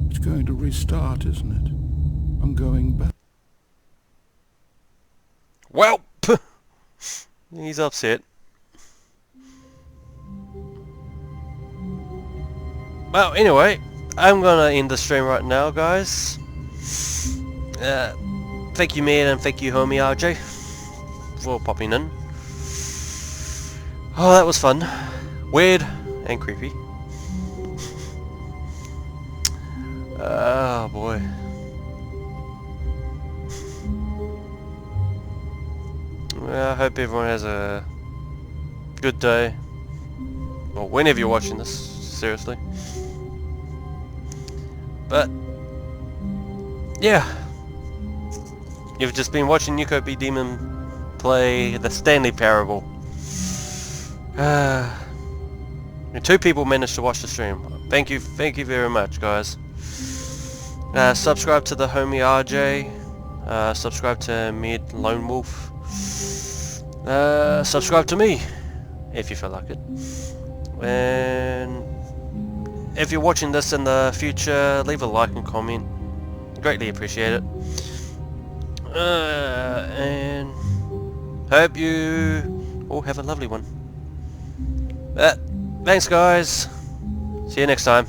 It's going to restart, isn't it? I'm going back. Well, he's upset. Well, anyway, I'm gonna end the stream right now, guys. Thank you, man, and thank you, homie RJ, for popping in. Oh, that was fun. Weird and creepy. Oh, boy. Well, I hope everyone has a good day. Or whenever you're watching this, seriously. But, yeah. You've just been watching Nico B. Demon play the Stanley Parable. And 2 people managed to watch the stream. Thank you very much, guys. Subscribe to the homie RJ. Subscribe to Mid Lone Wolf. Subscribe to me if you feel like it. And if you're watching this in the future, leave a like and comment. Greatly appreciate it. And hope you all have a lovely one. Thanks, guys. See you next time.